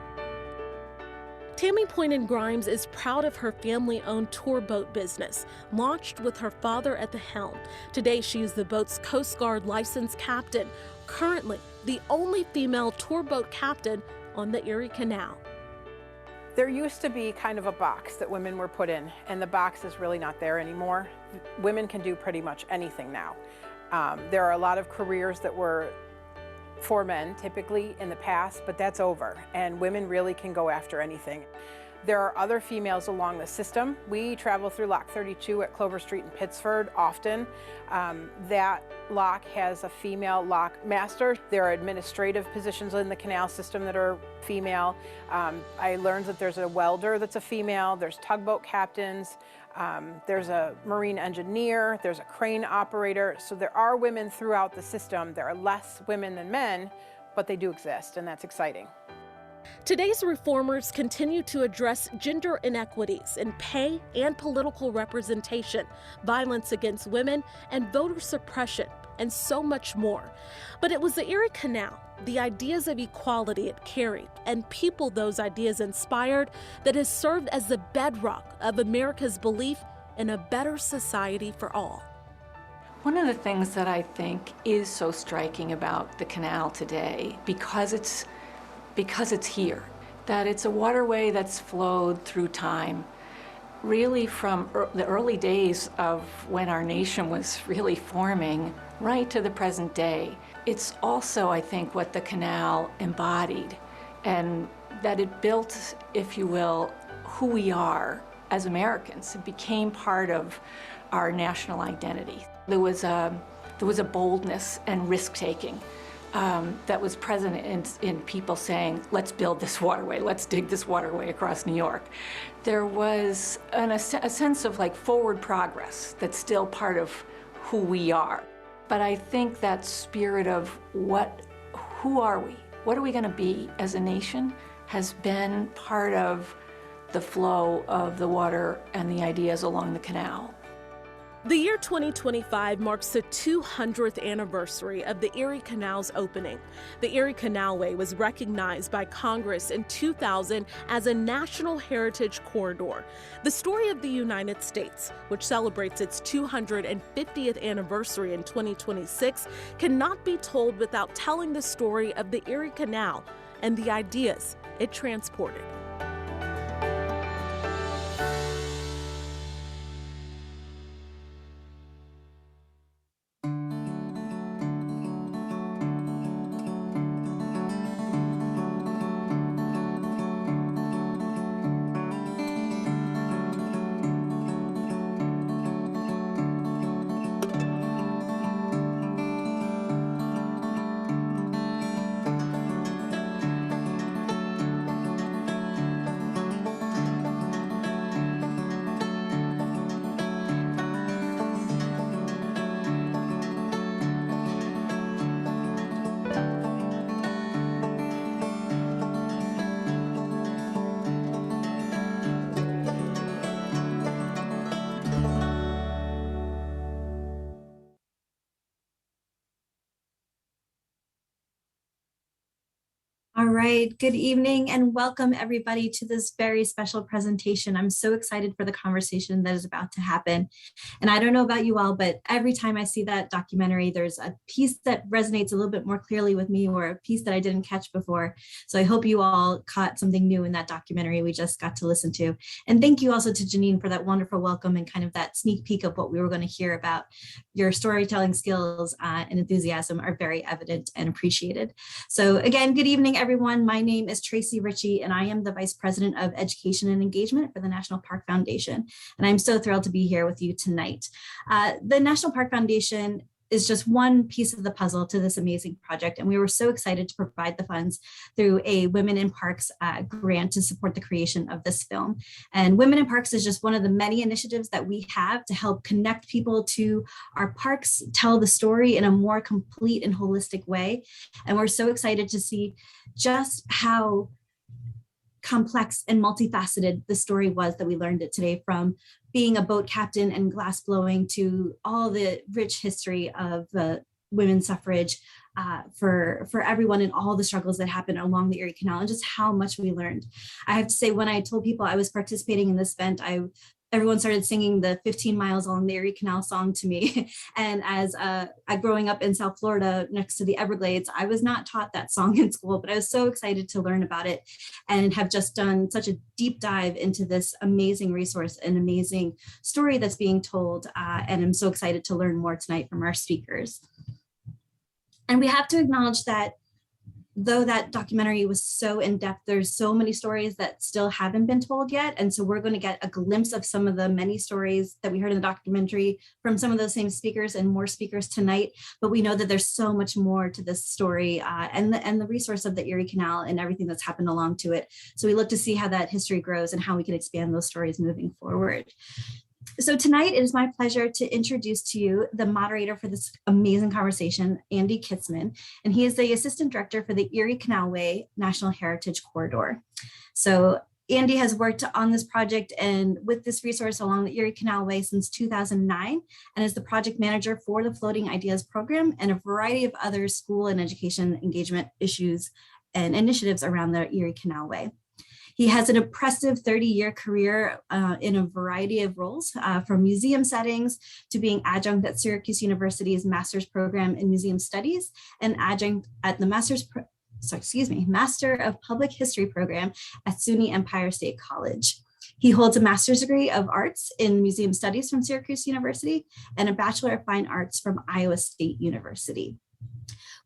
Tammy Point in Grimes is proud of her family-owned tour boat business, launched with her father at the helm. Today, she is the boat's Coast Guard licensed captain, currently the only female tour boat captain on the Erie Canal. There used to be kind of a box that women were put in, and the box is really not there anymore. Women can do pretty much anything now. There are a lot of careers that were for men, typically, in the past, but that's over, and women really can go after anything. There are other females along the system. We travel through Lock 32 at Clover Street in Pittsford often. That lock has a female lock master. There are administrative positions in the canal system that are female. I learned that there's a welder that's a female, there's tugboat captains, there's a marine engineer, there's a crane operator. So there are women throughout the system. There are less women than men, but they do exist, and that's exciting. Today's reformers continue to address gender inequities in pay and political representation, violence against women, and voter suppression, and so much more. But it was the Erie Canal, the ideas of equality it carried, and people those ideas inspired that has served as the bedrock of America's belief in a better society for all. One of the things that I think is so striking about the canal today, because it's here, that it's a waterway that's flowed through time, really from the early days of when our nation was really forming, right to the present day. It's also, I think, what the canal embodied, and that it built, if you will, who we are as Americans. It became part of our national identity. There was a boldness and risk-taking that was present in people saying, let's build this waterway, let's dig this waterway across New York. There was a sense of like forward progress that's still part of who we are. But I think that spirit of who are we? What are we gonna be as a nation has been part of the flow of the water and the ideas along the canal. The year 2025 marks the 200th anniversary of the Erie Canal's opening. The Erie Canalway was recognized by Congress in 2000 as a National Heritage Corridor. The story of the United States, which celebrates its 250th anniversary in 2026, cannot be told without telling the story of the Erie Canal and the ideas it transported. All right, good evening and welcome everybody to this very special presentation. I'm so excited for the conversation that is about to happen. And I don't know about you all, but every time I see that documentary, there's a piece that resonates a little bit more clearly with me or a piece that I didn't catch before. So I hope you all caught something new in that documentary we just got to listen to. And thank you also to Janine for that wonderful welcome and kind of that sneak peek of what we were going to hear about. Your storytelling skills and enthusiasm are very evident and appreciated. So again, good evening, everyone. My name is Tracy Ritchie, and I am the Vice President of Education and Engagement for the National Park Foundation. And I'm so thrilled to be here with you tonight. The National Park Foundation is just one piece of the puzzle to this amazing project. And we were so excited to provide the funds through a Women in Parks grant to support the creation of this film. And Women in Parks is just one of the many initiatives that we have to help connect people to our parks, tell the story in a more complete and holistic way. And we're so excited to see just how complex and multifaceted the story was that we learned it today, from being a boat captain and glass blowing to all the rich history of women's suffrage for everyone and all the struggles that happened along the Erie Canal and just how much we learned. I have to say, when I told people I was participating in this event, everyone started singing the 15 miles along the Erie Canal song to me. And as growing up in South Florida next to the Everglades, I was not taught that song in school, but I was so excited to learn about it and have just done such a deep dive into this amazing resource and amazing story that's being told. And I'm so excited to learn more tonight from our speakers. And we have to acknowledge that though that documentary was so in-depth, there's so many stories that still haven't been told yet. And so we're going to get a glimpse of some of the many stories that we heard in the documentary from some of those same speakers and more speakers tonight. But we know that there's so much more to this story and the resource of the Erie Canal and everything that's happened along to it. So we look to see how that history grows and how we can expand those stories moving forward. So tonight, it is my pleasure to introduce to you the moderator for this amazing conversation, Andy Kitzmann, and he is the Assistant Director for the Erie Canalway National Heritage Corridor. So Andy has worked on this project and with this resource along the Erie Canalway since 2009 and is the project manager for the Floating Ideas program and a variety of other school and education engagement issues and initiatives around the Erie Canalway. He has an impressive 30-year career in a variety of roles, from museum settings to being adjunct at Syracuse University's master's program in museum studies and adjunct at the Master of Public History program at SUNY Empire State College. He holds a master's degree of arts in museum studies from Syracuse University and a Bachelor of Fine Arts from Iowa State University.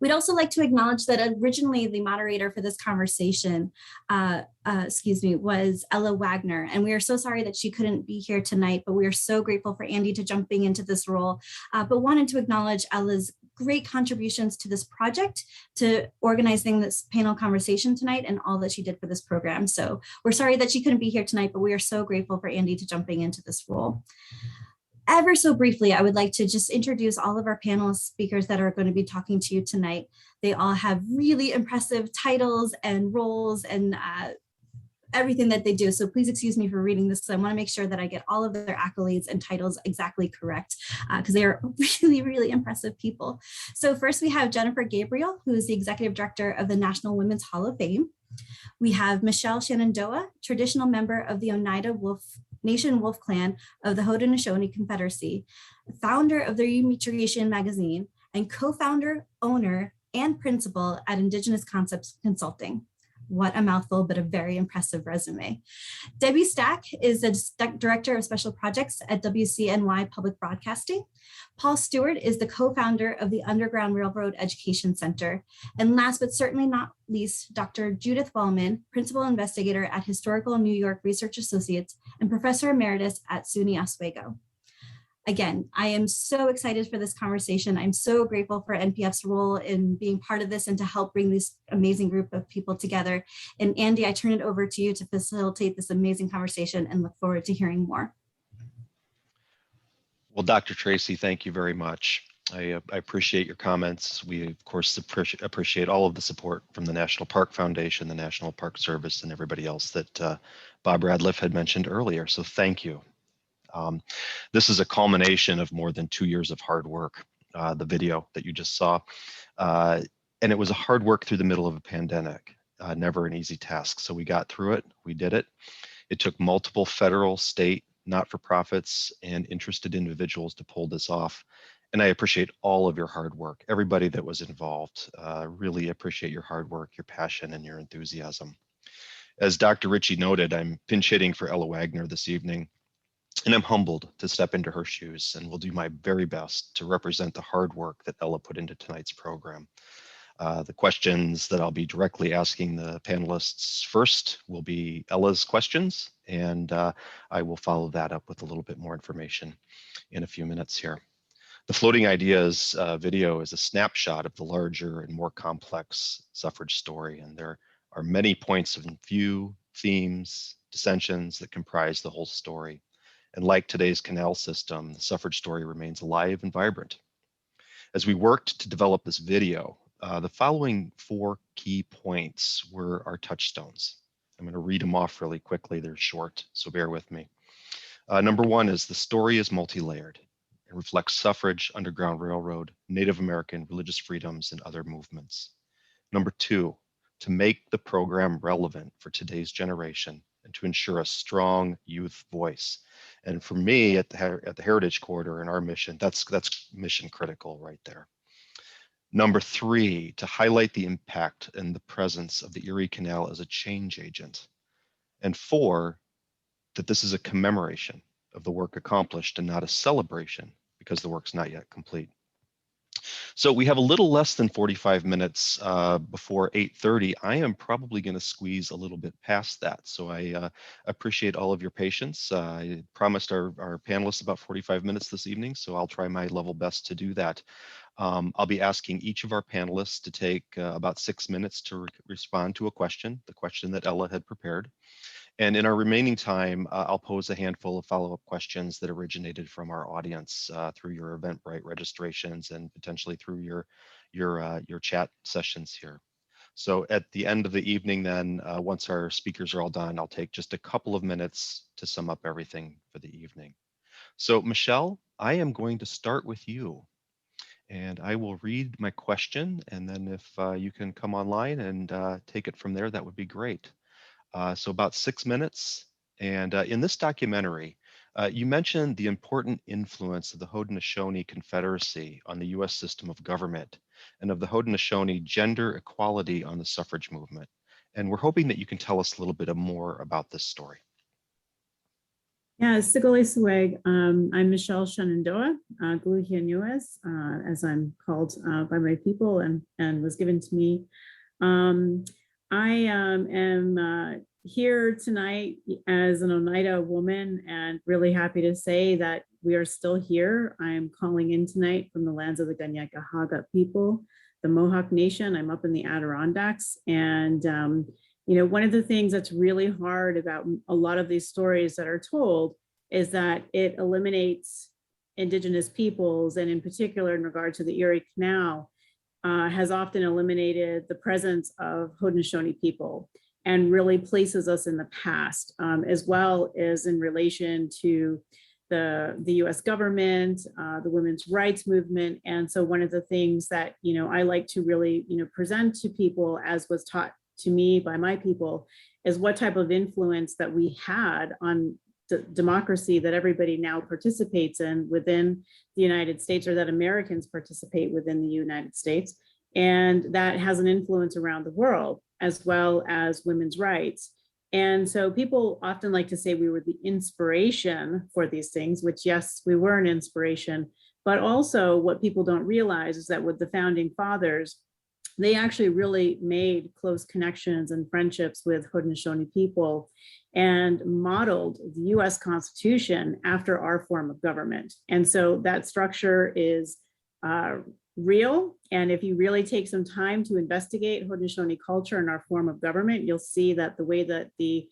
We'd also like to acknowledge that originally the moderator for this conversation, was Ella Wagner, and we are so sorry that she couldn't be here tonight, but we are so grateful for Andy to jumping into this role, but wanted to acknowledge Ella's great contributions to this project, to organizing this panel conversation tonight, and all that she did for this program. So we're sorry that she couldn't be here tonight, but we are so grateful for Andy to jumping into this role. Ever so briefly, I would like to just introduce all of our panelist speakers that are going to be talking to you tonight. They all have really impressive titles and roles and everything that they do. So please excuse me for reading this. I want to make sure that I get all of their accolades and titles exactly correct because they are really, really impressive people. So first we have Jennifer Gabriel, who is the Executive Director of the National Women's Hall of Fame. We have Michelle Shenandoah, traditional member of the Oneida Nation Wolf Clan of the Haudenosaunee Confederacy, founder of the Rematriation magazine, and co-founder, owner, and principal at Indigenous Concepts Consulting. What a mouthful, but a very impressive resume. Debbie Stack is the Director of Special Projects at WCNY Public Broadcasting. Paul Stewart is the co-founder of the Underground Railroad Education Center. And last but certainly not least, Dr. Judith Wellman, Principal Investigator at Historical New York Research Associates and Professor Emeritus at SUNY Oswego. Again, I am so excited for this conversation. I'm so grateful for NPF's role in being part of this and to help bring this amazing group of people together. And Andy, I turn it over to you to facilitate this amazing conversation and look forward to hearing more. Well, Dr. Tracy, thank you very much. I appreciate your comments. We, of course, appreciate all of the support from the National Park Foundation, the National Park Service, and everybody else that Bob Radliff had mentioned earlier. So thank you. This is a culmination of more than 2 years of hard work, the video that you just saw. And it was a hard work through the middle of a pandemic, never an easy task. So we got through it, we did it. It took multiple federal, state, not-for-profits, and interested individuals to pull this off. And I appreciate all of your hard work, everybody that was involved. Really appreciate your hard work, your passion, and your enthusiasm. As Dr. Ritchie noted, I'm pinch hitting for Ella Wagner this evening. And I'm humbled to step into her shoes and will do my very best to represent the hard work that Ella put into tonight's program. The questions that I'll be directly asking the panelists first will be Ella's questions, and I will follow that up with a little bit more information in a few minutes here. The Floating Ideas video is a snapshot of the larger and more complex suffrage story, and there are many points of view, themes, dissensions that comprise the whole story. And like today's canal system, the suffrage story remains alive and vibrant. As we worked to develop this video, the following 4 key points were our touchstones. I'm going to read them off really quickly. They're short, so bear with me. Number 1 is the story is multi-layered. It reflects suffrage, Underground Railroad, Native American religious freedoms, and other movements. Number 2, to make the program relevant for today's generation and to ensure a strong youth voice. And for me at the Heritage Corridor and our mission, that's mission critical right there. Number 3, to highlight the impact and the presence of the Erie Canal as a change agent. And 4, that this is a commemoration of the work accomplished and not a celebration because the work's not yet complete. So we have a little less than 45 minutes before 8:30. I am probably going to squeeze a little bit past that. So I appreciate all of your patience. I promised our panelists about 45 minutes this evening, so I'll try my level best to do that. I'll be asking each of our panelists to take about 6 minutes to respond to a question, the question that Ella had prepared. And in our remaining time, I'll pose a handful of follow-up questions that originated from our audience through your Eventbrite registrations and potentially through your chat sessions here. So at the end of the evening then, once our speakers are all done, I'll take just a couple of minutes to sum up everything for the evening. So Michelle, I am going to start with you. And I will read my question, and then if you can come online and take it from there, that would be great. So about 6 minutes. And in this documentary, you mentioned the important influence of the Haudenosaunee Confederacy on the US system of government and of the Haudenosaunee gender equality on the suffrage movement. And we're hoping that you can tell us a little bit more about this story. Yeah, Sigole Swag. I'm Michelle Shenandoah, Gluhianuas, as I'm called by my people and was given to me. I am here tonight as an Oneida woman and really happy to say that we are still here. I'm calling in tonight from the lands of the Ganyakahaga people, the Mohawk Nation. I'm up in the Adirondacks, and you know, one of the things that's really hard about a lot of these stories that are told is that it eliminates Indigenous peoples, and in particular in regard to the Erie Canal, has often eliminated the presence of Haudenosaunee people and really places us in the past, as well as in relation to the US government, the women's rights movement. And so one of the things that, you know, I like to really, you know, present to people, as was taught to me by my people, is what type of influence that we had on democracy that everybody now participates in within the United States, or that Americans participate within the United States. And that has an influence around the world, as well as women's rights. And so people often like to say we were the inspiration for these things, which yes, we were an inspiration, but also what people don't realize is that with the founding fathers, they actually really made close connections and friendships with Haudenosaunee people and modeled the US Constitution after our form of government. And so that structure is real. And if you really take some time to investigate Haudenosaunee culture and our form of government, you'll see that the way that the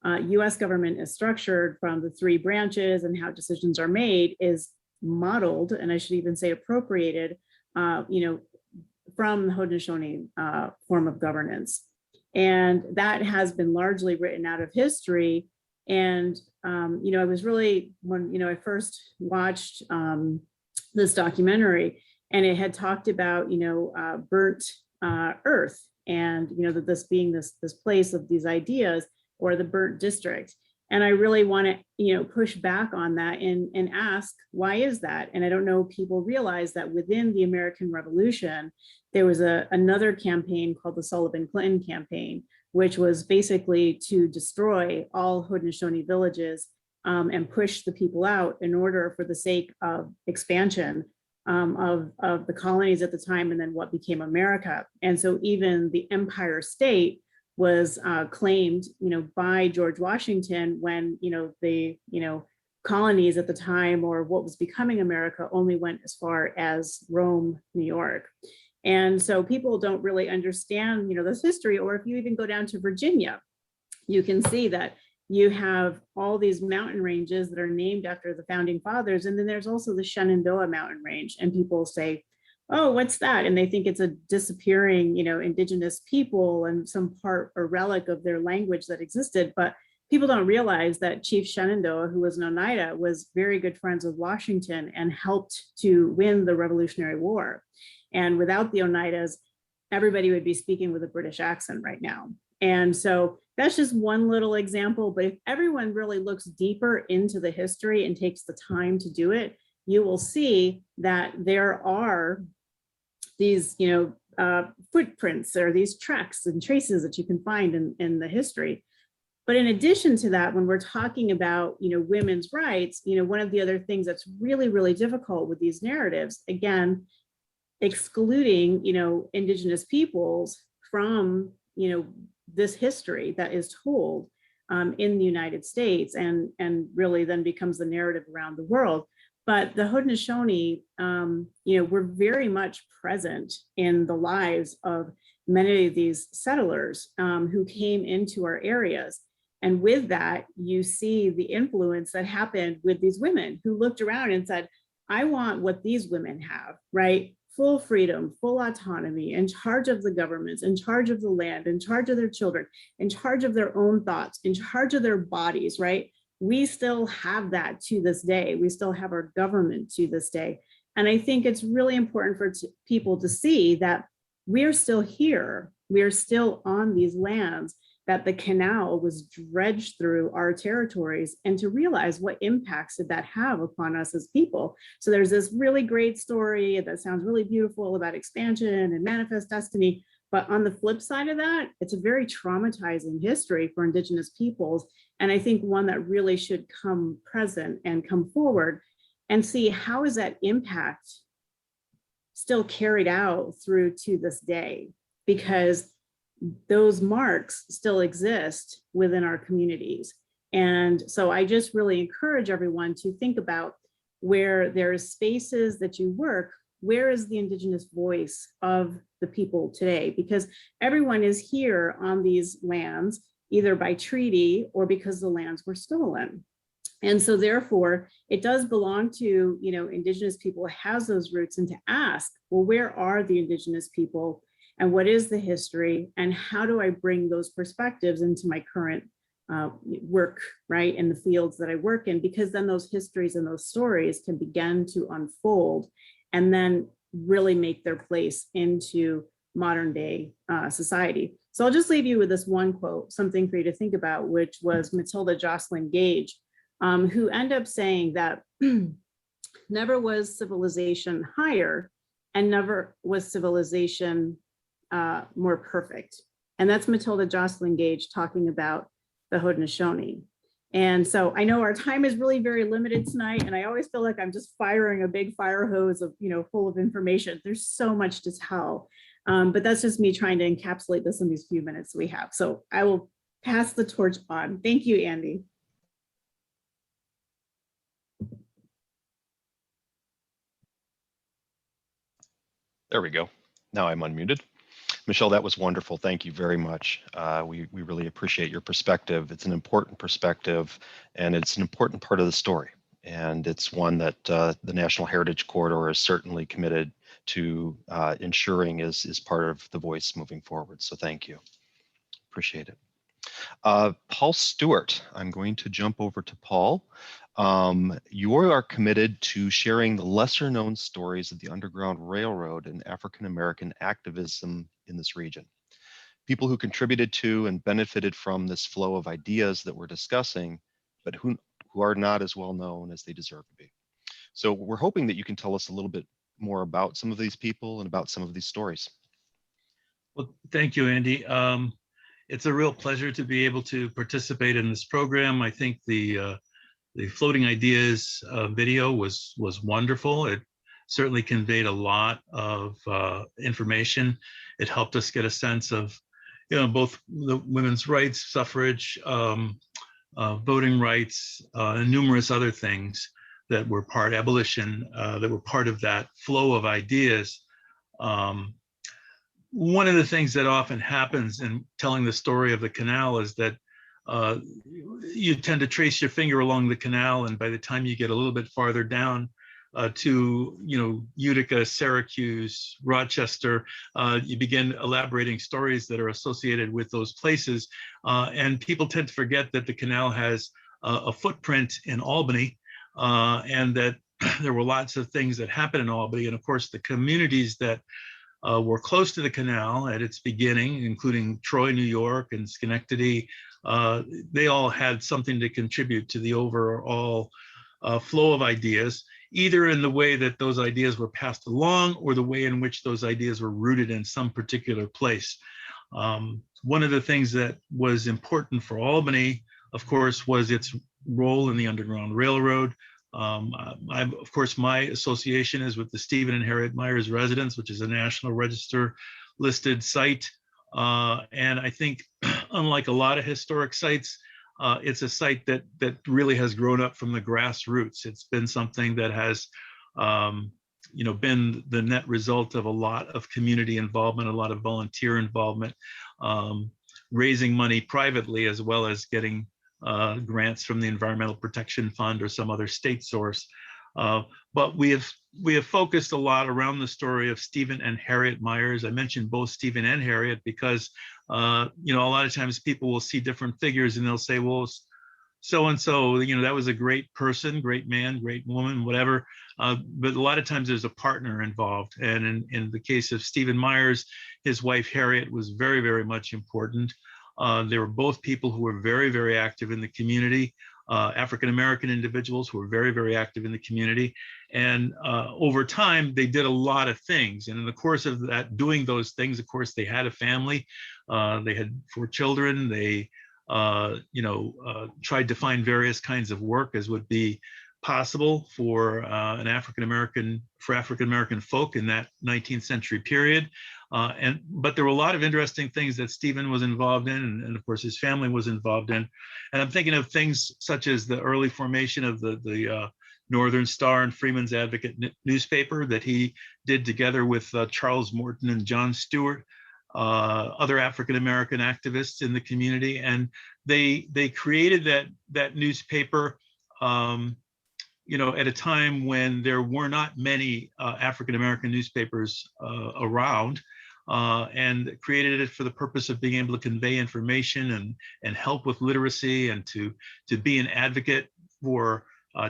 US government is structured, from the three branches and how decisions are made, is modeled, and I should even say appropriated, you know, from the Haudenosaunee form of governance. And that has been largely written out of history. And, you know, I was really, when, you know, I first watched this documentary, and it had talked about, you know, burnt earth, and, you know, that this being this place of these ideas, or the burnt district. And I really want to, you know, push back on that and ask, why is that? And I don't know, people realize that within the American Revolution, there was another campaign called the Sullivan-Clinton campaign, which was basically to destroy all Haudenosaunee villages and push the people out in order for the sake of expansion of the colonies at the time, and then what became America. And so even the Empire State was claimed, you know, by George Washington when, you know, the, you know, colonies at the time, or what was becoming America, only went as far as Rome, New York. And so people don't really understand, you know, this history. Or if you even go down to Virginia, you can see that you have all these mountain ranges that are named after the founding fathers. And then there's also the Shenandoah mountain range, and people say, oh, what's that? And they think it's a disappearing, you know, Indigenous people and some part or relic of their language that existed. But people don't realize that Chief Shenandoah, who was an Oneida, was very good friends with Washington and helped to win the Revolutionary War. And without the Oneidas, everybody would be speaking with a British accent right now. And so that's just one little example. But if everyone really looks deeper into the history and takes the time to do it, you will see that there are these, you know, footprints, or these tracks and traces that you can find in the history. But in addition to that, when we're talking about, you know, women's rights, you know, one of the other things that's really, really difficult with these narratives, again, excluding, you know, Indigenous peoples from, you know, this history that is told in the United States, and really then becomes the narrative around the world. But the Haudenosaunee, you know, were very much present in the lives of many of these settlers who came into our areas. And with that, you see the influence that happened with these women who looked around and said, I want what these women have, right? Full freedom, full autonomy, in charge of the governments, in charge of the land, in charge of their children, in charge of their own thoughts, in charge of their bodies, right? We still have that to this day. We still have our government to this day. And I think it's really important for people to see that we're still here. We're still on these lands, that the canal was dredged through our territories, and to realize what impacts did that have upon us as people. So there's this really great story that sounds really beautiful about expansion and manifest destiny. But on the flip side of that, it's a very traumatizing history for Indigenous peoples. And I think one that really should come present and come forward and see how is that impact still carried out through to this day, because those marks still exist within our communities. And so I just really encourage everyone to think about where there's spaces that you work, where is the Indigenous voice of the people today? Because everyone is here on these lands, either by treaty or because the lands were stolen. And so therefore, it does belong to, Indigenous people has those roots, and to ask, well, where are the Indigenous people? And what is the history, and how do I bring those perspectives into my current work, right, in the fields that I work in? Because then those histories and those stories can begin to unfold and then really make their place into modern day society. So I'll just leave you with this one quote, something for you to think about, which was Matilda Jocelyn Gage, who ended up saying that never was civilization higher, and never was civilization more perfect. And that's Matilda Jocelyn Gage talking about the Haudenosaunee. And so I know our time is really very limited tonight, and I always feel like I'm just firing a big fire hose of, full of information. There's so much to tell, but that's just me trying to encapsulate this in these few minutes we have. So I will pass the torch on. Thank you, Andy. There we go. Now I'm unmuted. Michelle, that was wonderful. Thank you very much. We really appreciate your perspective. It's an important perspective, and it's an important part of the story. And it's one that the National Heritage Corridor is certainly committed to ensuring is part of the voice moving forward. So thank you. Appreciate it. Paul Stewart, I'm going to jump over to Paul. You are committed to sharing the lesser known stories of the Underground Railroad and African-American activism in this region. People who contributed to and benefited from this flow of ideas that we're discussing, but who are not as well known as they deserve to be. So we're hoping that you can tell us a little bit more about some of these people and about some of these stories. Well, thank you, Andy. It's a real pleasure to be able to participate in this program. I think the Floating Ideas video was wonderful. It certainly conveyed a lot of information. It helped us get a sense of, both the women's rights, suffrage, voting rights, and numerous other things that were abolition, that were part of that flow of ideas. One of the things that often happens in telling the story of the canal is that you tend to trace your finger along the canal, and by the time you get a little bit farther down to Utica, Syracuse, Rochester, you begin elaborating stories that are associated with those places, and people tend to forget that the canal has a footprint in Albany, and that there were lots of things that happened in Albany, and of course the communities that were close to the canal at its beginning, including Troy, New York, and Schenectady. They all had something to contribute to the overall flow of ideas, either in the way that those ideas were passed along or the way in which those ideas were rooted in some particular place. One of the things that was important for Albany, of course, was its role in the Underground Railroad. Of course, my association is with the Stephen and Harriet Myers Residence, which is a National Register listed site. And I think, unlike a lot of historic sites, it's a site that really has grown up from the grassroots. It's been something that has, been the net result of a lot of community involvement, a lot of volunteer involvement, raising money privately, as well as getting grants from the Environmental Protection Fund or some other state source. But we have focused a lot around the story of Stephen and Harriet Myers. I mentioned both Stephen and Harriet because you know, a lot of times people will see different figures and they'll say, well, so-and-so, you know, that was a great person, great man, great woman, whatever. But a lot of times there's a partner involved. And in the case of Stephen Myers, his wife Harriet was very, very much important. They were both people who were very, very active in the community, African-American individuals who were very, very active in the community. And over time, they did a lot of things. And in the course of that, doing those things, of course, they had a family. They had 4 children. They tried to find various kinds of work as would be possible for African-American folk in that 19th century period. But there were a lot of interesting things that Stephen was involved in, and of course his family was involved in. And I'm thinking of things such as the early formation of the Northern Star and Freeman's Advocate newspaper that he did together with Charles Morton and John Stewart, other African-American activists in the community. And they created that newspaper at a time when there were not many African-American newspapers around, and created it for the purpose of being able to convey information and help with literacy, and to be an advocate for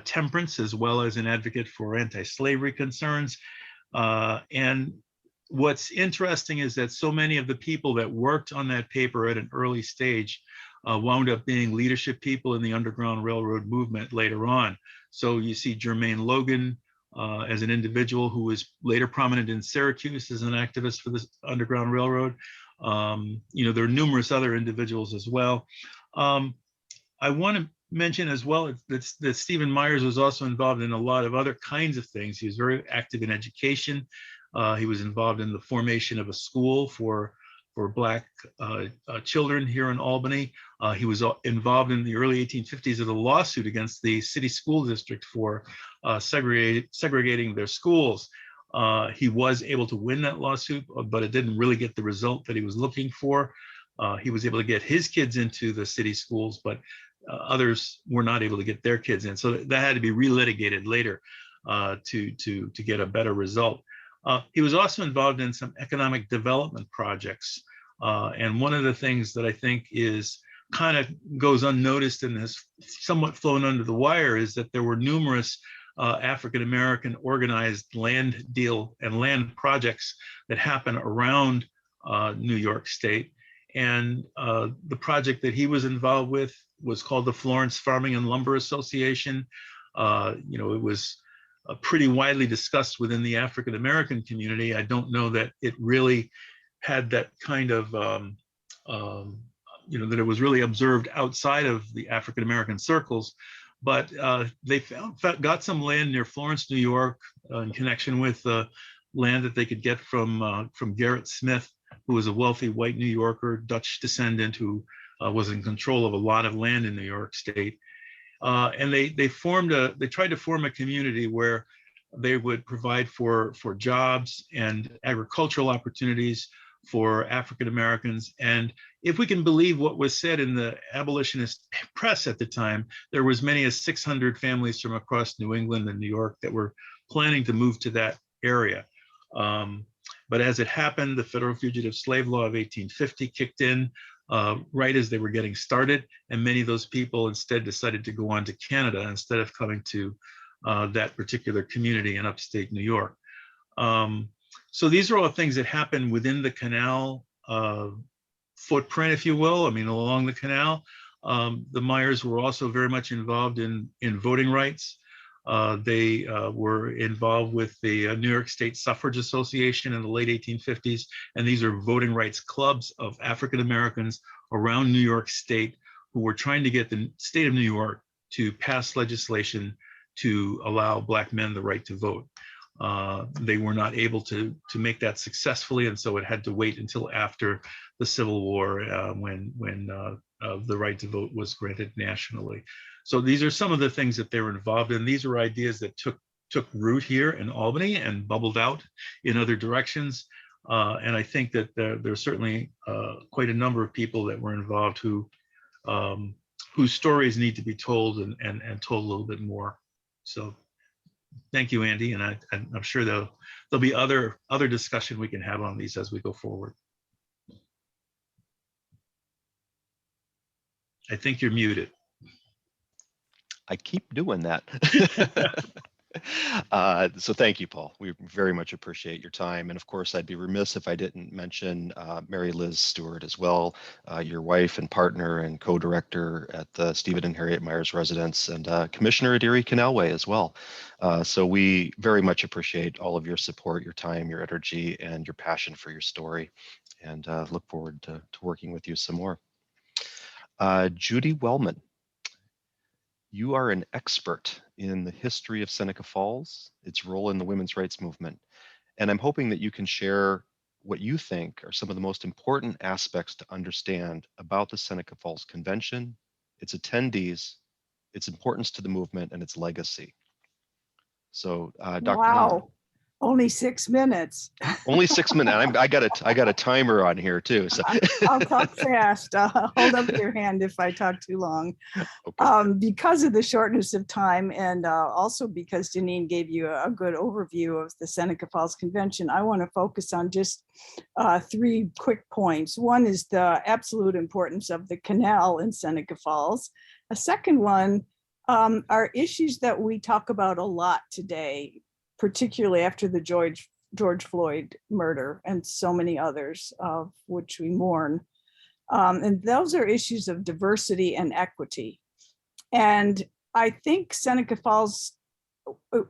temperance as well as an advocate for anti-slavery concerns. And what's interesting is that so many of the people that worked on that paper at an early stage wound up being leadership people in the Underground Railroad movement later on. So you see Jermaine Logan as an individual who was later prominent in Syracuse as an activist for the Underground Railroad. There are numerous other individuals as well. I want to mention as well that Stephen Myers was also involved in a lot of other kinds of things. He was very active in education. He was involved in the formation of a school for Black children here in Albany. He was involved in the early 1850s of a lawsuit against the city school district for segregating their schools. He was able to win that lawsuit, but it didn't really get the result that he was looking for. He was able to get his kids into the city schools, but others were not able to get their kids in. So that had to be relitigated later to get a better result. He was also involved in some economic development projects. And one of the things that I think is kind of goes unnoticed and has somewhat flown under the wire is that there were numerous African-American organized land deal and land projects that happen around New York State. And the project that he was involved with was called the Florence Farming and Lumber Association. It was pretty widely discussed within the African-American community. I don't know that it really had that kind of, that it was really observed outside of the African-American circles, but they got some land near Florence, New York, in connection with land that they could get from Gerrit Smith, who was a wealthy white New Yorker, Dutch descendant, who was in control of a lot of land in New York State. And they tried to form a community where they would provide for jobs and agricultural opportunities for African Americans. And if we can believe what was said in the abolitionist press at the time, there was many as 600 families from across New England and New York that were planning to move to that area. But as it happened, the Federal Fugitive Slave Law of 1850 kicked in right as they were getting started, and many of those people instead decided to go on to Canada instead of coming to that particular community in upstate New York. So these are all things that happened within the canal footprint, if you will. I mean, along the canal. The Myers were also very much involved in voting rights. They were involved with the New York State Suffrage Association in the late 1850s, and these are voting rights clubs of African Americans around New York State who were trying to get the state of New York to pass legislation to allow Black men the right to vote. They were not able to make that successfully, and so it had to wait until after the Civil War when the right to vote was granted nationally. So these are some of the things that they were involved in. These are ideas that took root here in Albany and bubbled out in other directions. And I think that there's certainly quite a number of people that were involved who whose stories need to be told and told a little bit more. So thank you, Andy, and I'm sure there'll be other discussion we can have on these as we go forward. I think you're muted. I keep doing that. So thank you, Paul. We very much appreciate your time. And of course, I'd be remiss if I didn't mention Mary Liz Stewart as well, your wife and partner and co-director at the Stephen and Harriet Myers residence, and commissioner at Erie Canalway as well. So we very much appreciate all of your support, your time, your energy, and your passion for your story, and look forward to working with you some more. Judy Wellman, you are an expert in the history of Seneca Falls, its role in the women's rights movement, and I'm hoping that you can share what you think are some of the most important aspects to understand about the Seneca Falls Convention, its attendees, its importance to the movement, and its legacy. So, Dr. Wow. Helen. Only 6 minutes. Only 6 minutes. I got a timer on here too. So I'll talk fast. Hold up your hand if I talk too long. Okay. Because of the shortness of time, and also because Janine gave you a good overview of the Seneca Falls Convention, I want to focus on just 3 quick points. One is the absolute importance of the canal in Seneca Falls. A second one are issues that we talk about a lot today, particularly after the George Floyd murder and so many others of which we mourn. And those are issues of diversity and equity. And I think Seneca Falls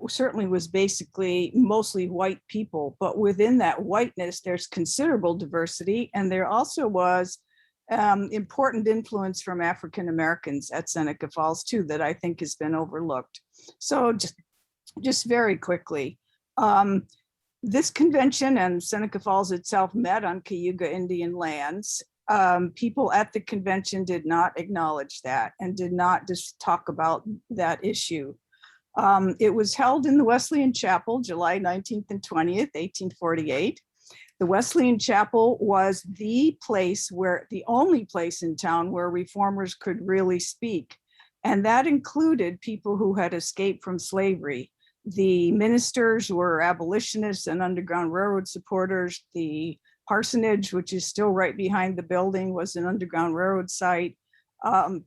certainly was basically mostly white people, but within that whiteness, there's considerable diversity. And there also was important influence from African Americans at Seneca Falls too, that I think has been overlooked. So just very quickly, this convention and Seneca Falls itself met on Cayuga Indian lands. People at the convention did not acknowledge that and did not just talk about that issue. It was held in the Wesleyan Chapel, July 19th and 20th, 1848. The Wesleyan Chapel was the only place in town where reformers could really speak. And that included people who had escaped from slavery. The ministers were abolitionists and Underground Railroad supporters. The parsonage, which is still right behind the building, was an Underground Railroad site. And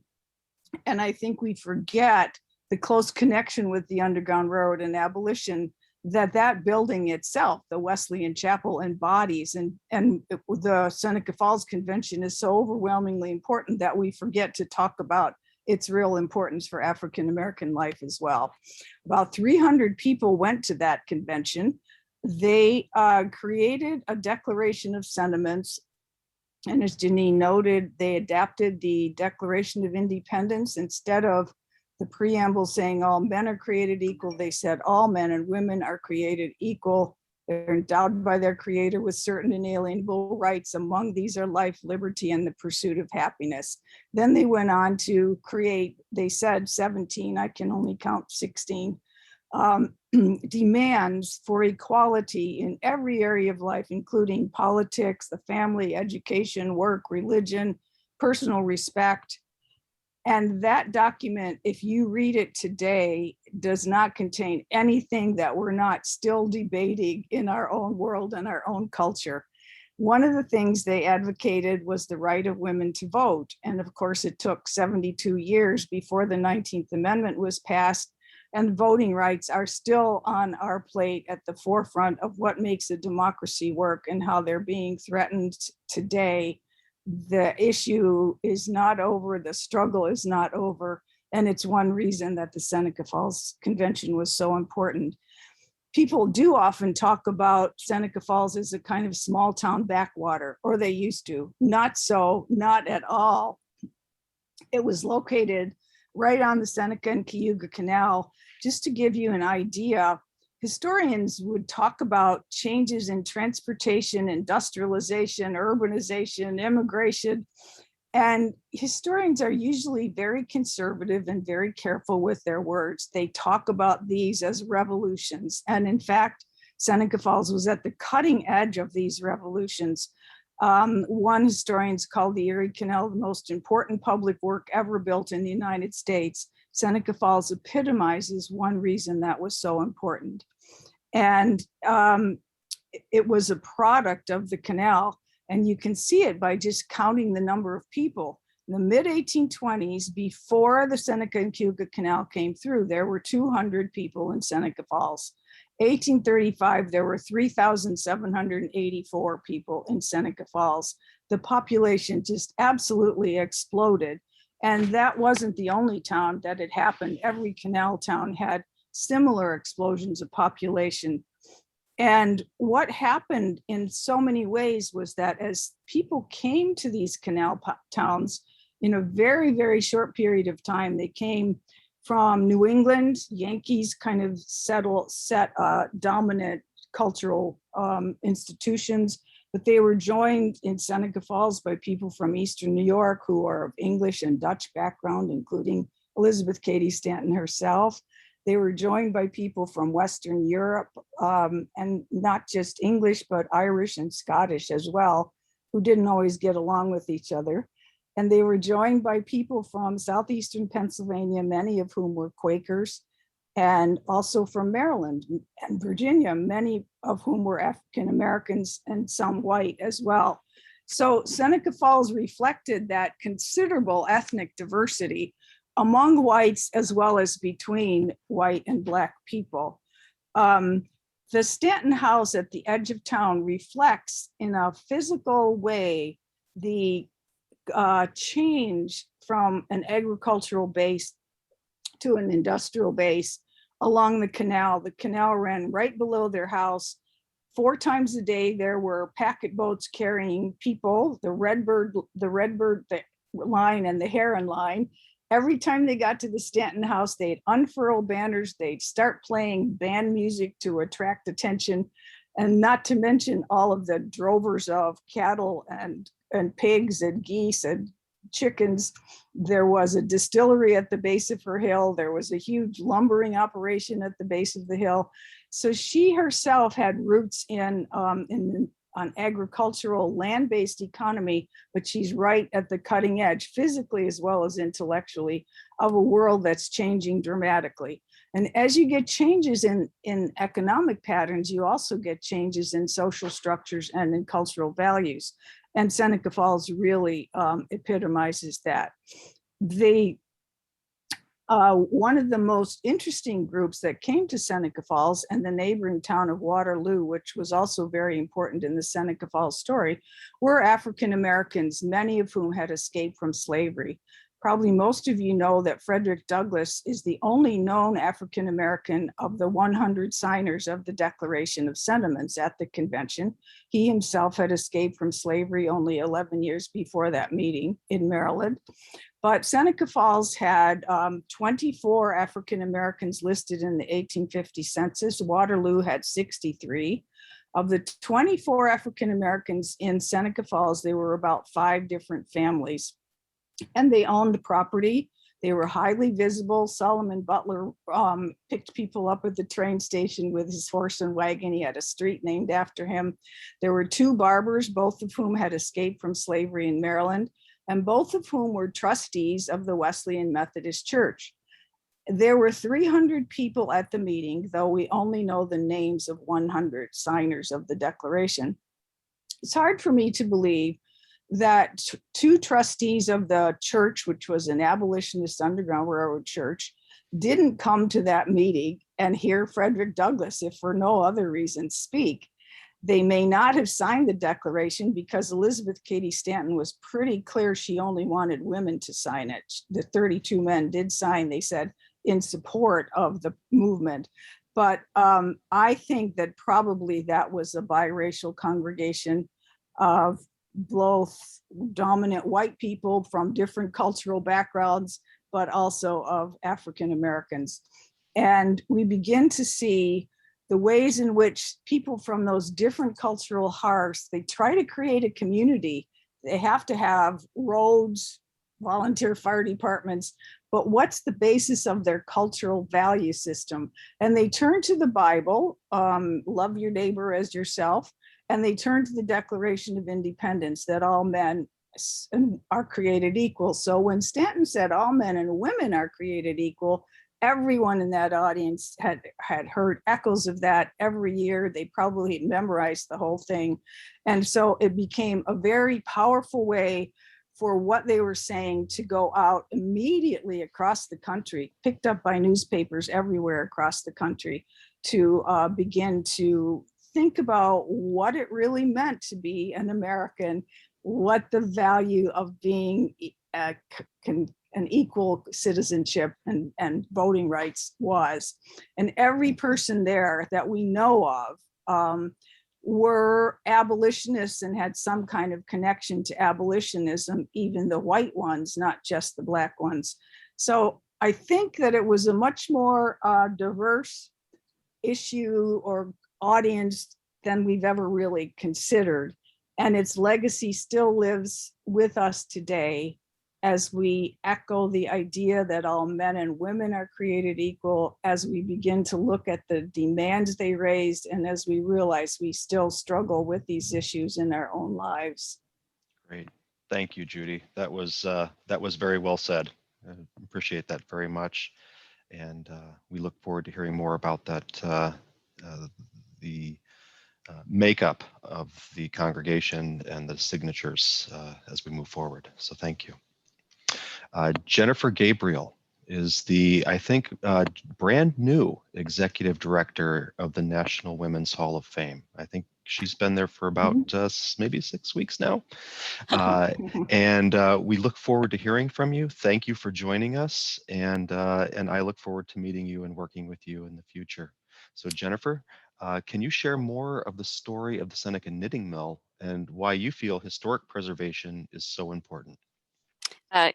I think we forget the close connection with the Underground Railroad and abolition that building itself, the Wesleyan Chapel, embodies. And the Seneca Falls Convention is so overwhelmingly important that we forget to talk about its real importance for African-American life as well. About 300 people went to that convention. They created a declaration of sentiments. And as Janine noted, they adapted the Declaration of Independence. Instead of the preamble saying all men are created equal, they said all men and women are created equal. They're endowed by their creator with certain inalienable rights. Among these are life, liberty, and the pursuit of happiness. Then they went on to create, they said 17, I can only count 16, demands for equality in every area of life, including politics, the family, education, work, religion, personal respect. And that document, if you read it today, does not contain anything that we're not still debating in our own world and our own culture. One of the things they advocated was the right of women to vote. And of course, it took 72 years before the 19th Amendment was passed, and voting rights are still on our plate at the forefront of what makes a democracy work and how they're being threatened today. The issue is not over, the struggle is not over, and it's one reason that the Seneca Falls Convention was so important. People do often talk about Seneca Falls as a kind of small town backwater, or they used to. Not so, not at all. It was located right on the Seneca and Cayuga Canal. Just to give you an idea, historians would talk about changes in transportation, industrialization, urbanization, immigration, and historians are usually very conservative and very careful with their words. They talk about these as revolutions. And in fact, Seneca Falls was at the cutting edge of these revolutions. One historian's called the Erie Canal the most important public work ever built in the United States. Seneca Falls epitomizes one reason that was so important. And it was a product of the canal, and you can see it by just counting the number of people. In the mid-1820s, before the Seneca and Cayuga Canal came through, there were 200 people in Seneca Falls. 1835, there were 3,784 people in Seneca Falls. The population just absolutely exploded. And that wasn't the only town that had happened. Every canal town had similar explosions of population. And what happened in so many ways was that as people came to these canal towns in a very, very short period of time, they came from New England. Yankees kind of set dominant cultural institutions, but they were joined in Seneca Falls by people from Eastern New York who are of English and Dutch background, including Elizabeth Cady Stanton herself. They were joined by people from Western Europe, and not just English, but Irish and Scottish as well, who didn't always get along with each other. And they were joined by people from southeastern Pennsylvania, many of whom were Quakers, and also from Maryland and Virginia, many of whom were African Americans and some white as well. So Seneca Falls reflected that considerable ethnic diversity among whites as well as between white and Black people. The Stanton House at the edge of town reflects in a physical way the change from an agricultural base to an industrial base along the canal. The canal ran right below their house. 4 times a day, there were packet boats carrying people, the Redbird line and the Heron line. Every time they got to the Stanton House, they'd unfurl banners, they'd start playing band music to attract attention, and not to mention all of the drovers of cattle and pigs and geese and chickens. There was a distillery at the base of her hill. There was a huge lumbering operation at the base of the hill. So she herself had roots in an agricultural land-based economy, but she's right at the cutting edge, physically as well as intellectually, of a world that's changing dramatically. And as you get changes in economic patterns, you also get changes in social structures and in cultural values. And Seneca Falls really epitomizes that. One of the most interesting groups that came to Seneca Falls and the neighboring town of Waterloo, which was also very important in the Seneca Falls story, were African Americans, many of whom had escaped from slavery. Probably most of you know that Frederick Douglass is the only known African American of the 100 signers of the Declaration of Sentiments at the convention. He himself had escaped from slavery only 11 years before that meeting in Maryland. But Seneca Falls had 24 African Americans listed in the 1850 census. Waterloo had 63. Of the 24 African Americans in Seneca Falls, there were about 5 different families. And they owned property. They were highly visible. Solomon Butler picked people up at the train station with his horse and wagon. He had a street named after him. There were 2 barbers, both of whom had escaped from slavery in Maryland, and both of whom were trustees of the Wesleyan Methodist Church. There were 300 people at the meeting, though we only know the names of 100 signers of the Declaration. It's hard for me to believe that 2 trustees of the church, which was an abolitionist Underground Railroad church, didn't come to that meeting and hear Frederick Douglass, if for no other reason, speak. They may not have signed the Declaration because Elizabeth Cady Stanton was pretty clear she only wanted women to sign it. The 32 men did sign, they said, in support of the movement. But I think that probably that was a biracial congregation of both dominant white people from different cultural backgrounds, but also of African Americans. And we begin to see the ways in which people from those different cultural hearths, they try to create a community. They have to have roads, volunteer fire departments, but what's the basis of their cultural value system? And they turn to the Bible, love your neighbor as yourself, And they turned to the Declaration of Independence that all men are created equal. So when Stanton said all men and women are created equal, everyone in that audience had heard echoes of that every year. They probably had memorized the whole thing. And so it became a very powerful way for what they were saying to go out immediately across the country, picked up by newspapers everywhere across the country, to begin to think about what it really meant to be an American, what the value of being an equal citizenship and voting rights was. And every person there that we know of were abolitionists and had some kind of connection to abolitionism, even the white ones, not just the Black ones. So I think that it was a much more diverse issue or audience than we've ever really considered. And its legacy still lives with us today as we echo the idea that all men and women are created equal, as we begin to look at the demands they raised, and as we realize we still struggle with these issues in our own lives. Great. Thank you, Judy. That was very well said. I appreciate that very much. And we look forward to hearing more about that, the makeup of the congregation and the signatures as we move forward. So thank you. Jennifer Gabriel is the, I think, brand new executive director of the National Women's Hall of Fame. I think she's been there for about maybe 6 weeks now. And we look forward to hearing from you. Thank you for joining us. And I look forward to meeting you and working with you in the future. So Jennifer, can you share more of the story of the Seneca Knitting Mill and why you feel historic preservation is so important?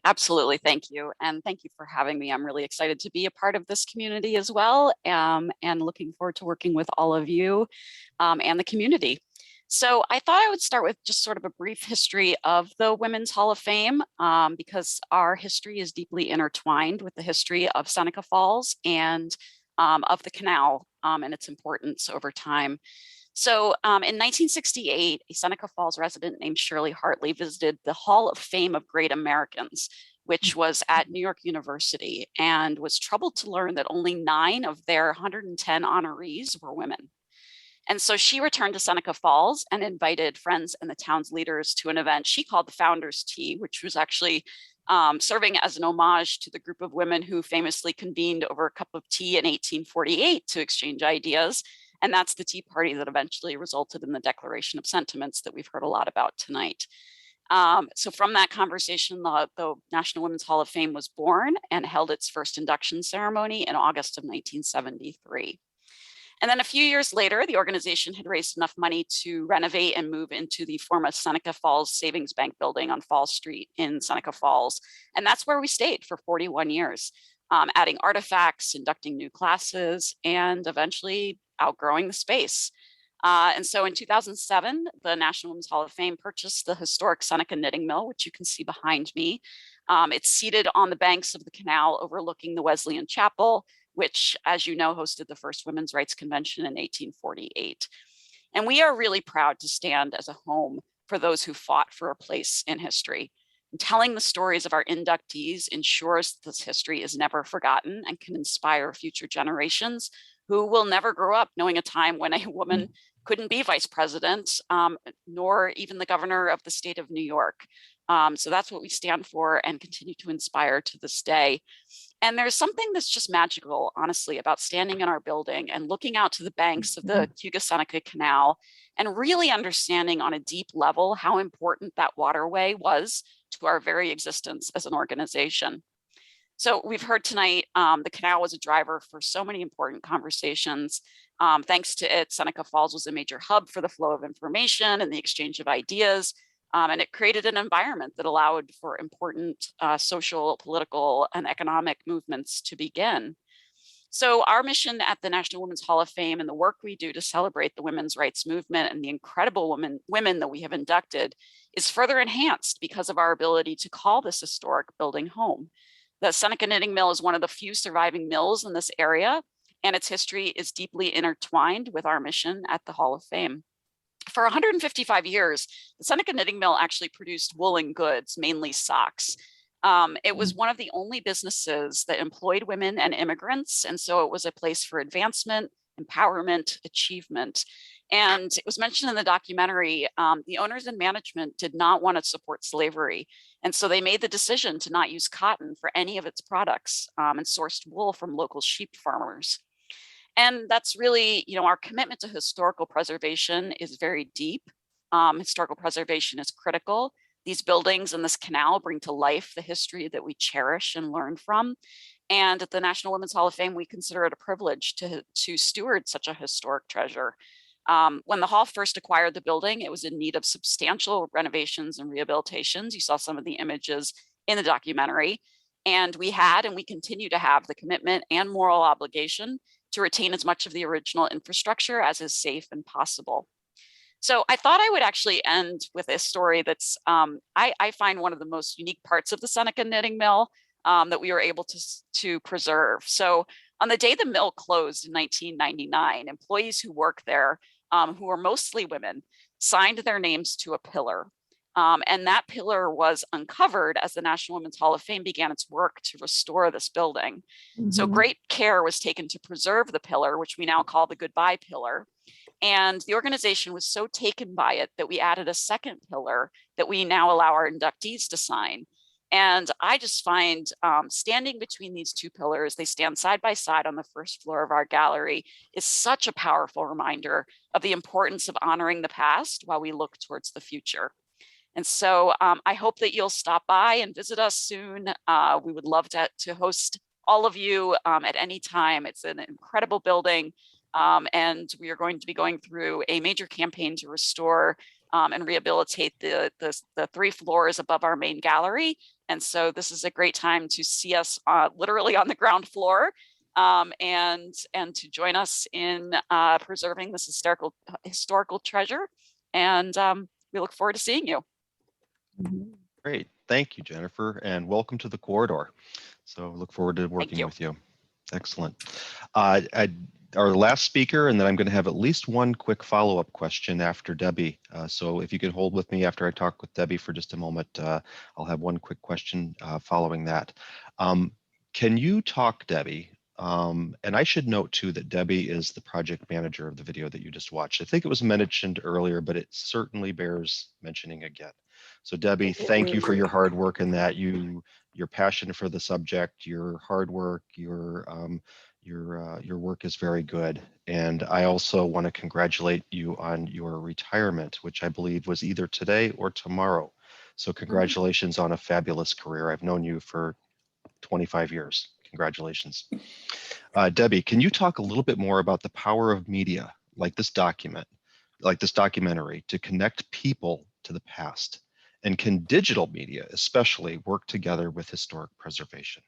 Absolutely. Thank you. And thank you for having me. I'm really excited to be a part of this community as well, and looking forward to working with all of you and the community. So I thought I would start with just sort of a brief history of the Women's Hall of Fame, because our history is deeply intertwined with the history of Seneca Falls and of the canal and its importance over time. So in 1968, a Seneca Falls resident named Shirley Hartley visited the Hall of Fame of Great Americans, which was at New York University, and was troubled to learn that only 9 of their 110 honorees were women. And so she returned to Seneca Falls and invited friends and the town's leaders to an event she called the Founders Tea, which was actually serving as an homage to the group of women who famously convened over a cup of tea in 1848 to exchange ideas. And that's the Tea Party that eventually resulted in the Declaration of Sentiments that we've heard a lot about tonight. So from that conversation, the National Women's Hall of Fame was born and held its first induction ceremony in August of 1973. And then a few years later, the organization had raised enough money to renovate and move into the former Seneca Falls Savings Bank building on Fall Street in Seneca Falls. And that's where we stayed for 41 years, adding artifacts, inducting new classes, and eventually outgrowing the space. And so in 2007, the National Women's Hall of Fame purchased the historic Seneca Knitting Mill, which you can see behind me. It's seated on the banks of the canal overlooking the Wesleyan Chapel, which, as you know, hosted the first Women's Rights Convention in 1848. And we are really proud to stand as a home for those who fought for a place in history. And telling the stories of our inductees ensures that this history is never forgotten and can inspire future generations who will never grow up knowing a time when a woman couldn't be vice president, nor even the governor of the state of New York. So that's what we stand for and continue to inspire to this day. And there's something that's just magical, honestly, about standing in our building and looking out to the banks of the Seneca Canal and really understanding on a deep level how important that waterway was to our very existence as an organization. So we've heard tonight, the canal was a driver for so many important conversations. Thanks to it, Seneca Falls was a major hub for the flow of information and the exchange of ideas. And it created an environment that allowed for important social, political, and economic movements to begin. So our mission at the National Women's Hall of Fame and the work we do to celebrate the women's rights movement and the incredible women that we have inducted is further enhanced because of our ability to call this historic building home. The Seneca Knitting Mill is one of the few surviving mills in this area, and its history is deeply intertwined with our mission at the Hall of Fame. For 155 years, the Seneca Knitting Mill actually produced woolen goods, mainly socks. It was one of the only businesses that employed women and immigrants, and so it was a place for advancement, empowerment, achievement. And it was mentioned in the documentary, the owners and management did not want to support slavery. And so they made the decision to not use cotton for any of its products and sourced wool from local sheep farmers. And that's really, our commitment to historical preservation is very deep. Historical preservation is critical. These buildings and this canal bring to life the history that we cherish and learn from. And at the National Women's Hall of Fame, we consider it a privilege to steward such a historic treasure. When the hall first acquired the building, it was in need of substantial renovations and rehabilitations. You saw some of the images in the documentary. And we had, and we continue to have, the commitment and moral obligation to retain as much of the original infrastructure as is safe and possible. So I thought I would actually end with a story that's, I find one of the most unique parts of the Seneca Knitting Mill that we were able to preserve. So on the day the mill closed in 1999, employees who work there, who are mostly women, signed their names to a pillar. And that pillar was uncovered as the National Women's Hall of Fame began its work to restore this building. So great care was taken to preserve the pillar, which we now call the Goodbye Pillar. And the organization was so taken by it that we added a second pillar that we now allow our inductees to sign. And I just find standing between these two pillars, they stand side by side on the first floor of our gallery, is such a powerful reminder of the importance of honoring the past while we look towards the future. And so I hope that you'll stop by and visit us soon. We would love to host all of you at any time. It's an incredible building. And we are going to be going through a major campaign to restore and rehabilitate the 3 floors above our main gallery. And so this is a great time to see us literally on the ground floor and to join us in preserving this historical treasure. And we look forward to seeing you. Great. Thank you, Jennifer, and welcome to the corridor. So look forward to working with you. Excellent. Our last speaker, and then I'm going to have at least one quick follow-up question after Debbie. So if you could hold with me after I talk with Debbie for just a moment, I'll have one quick question following that. Can you talk, Debbie? And I should note too that Debbie is the project manager of the video that you just watched. I think it was mentioned earlier, but it certainly bears mentioning again. So Debbie, thank you for your hard work in that, your passion for the subject, your hard work, your work is very good. And I also want to congratulate you on your retirement, which I believe was either today or tomorrow. So congratulations on a fabulous career. I've known you for 25 years. Congratulations. Debbie, can you talk a little bit more about the power of media, like this documentary, to connect people to the past? And can digital media especially work together with historic preservation?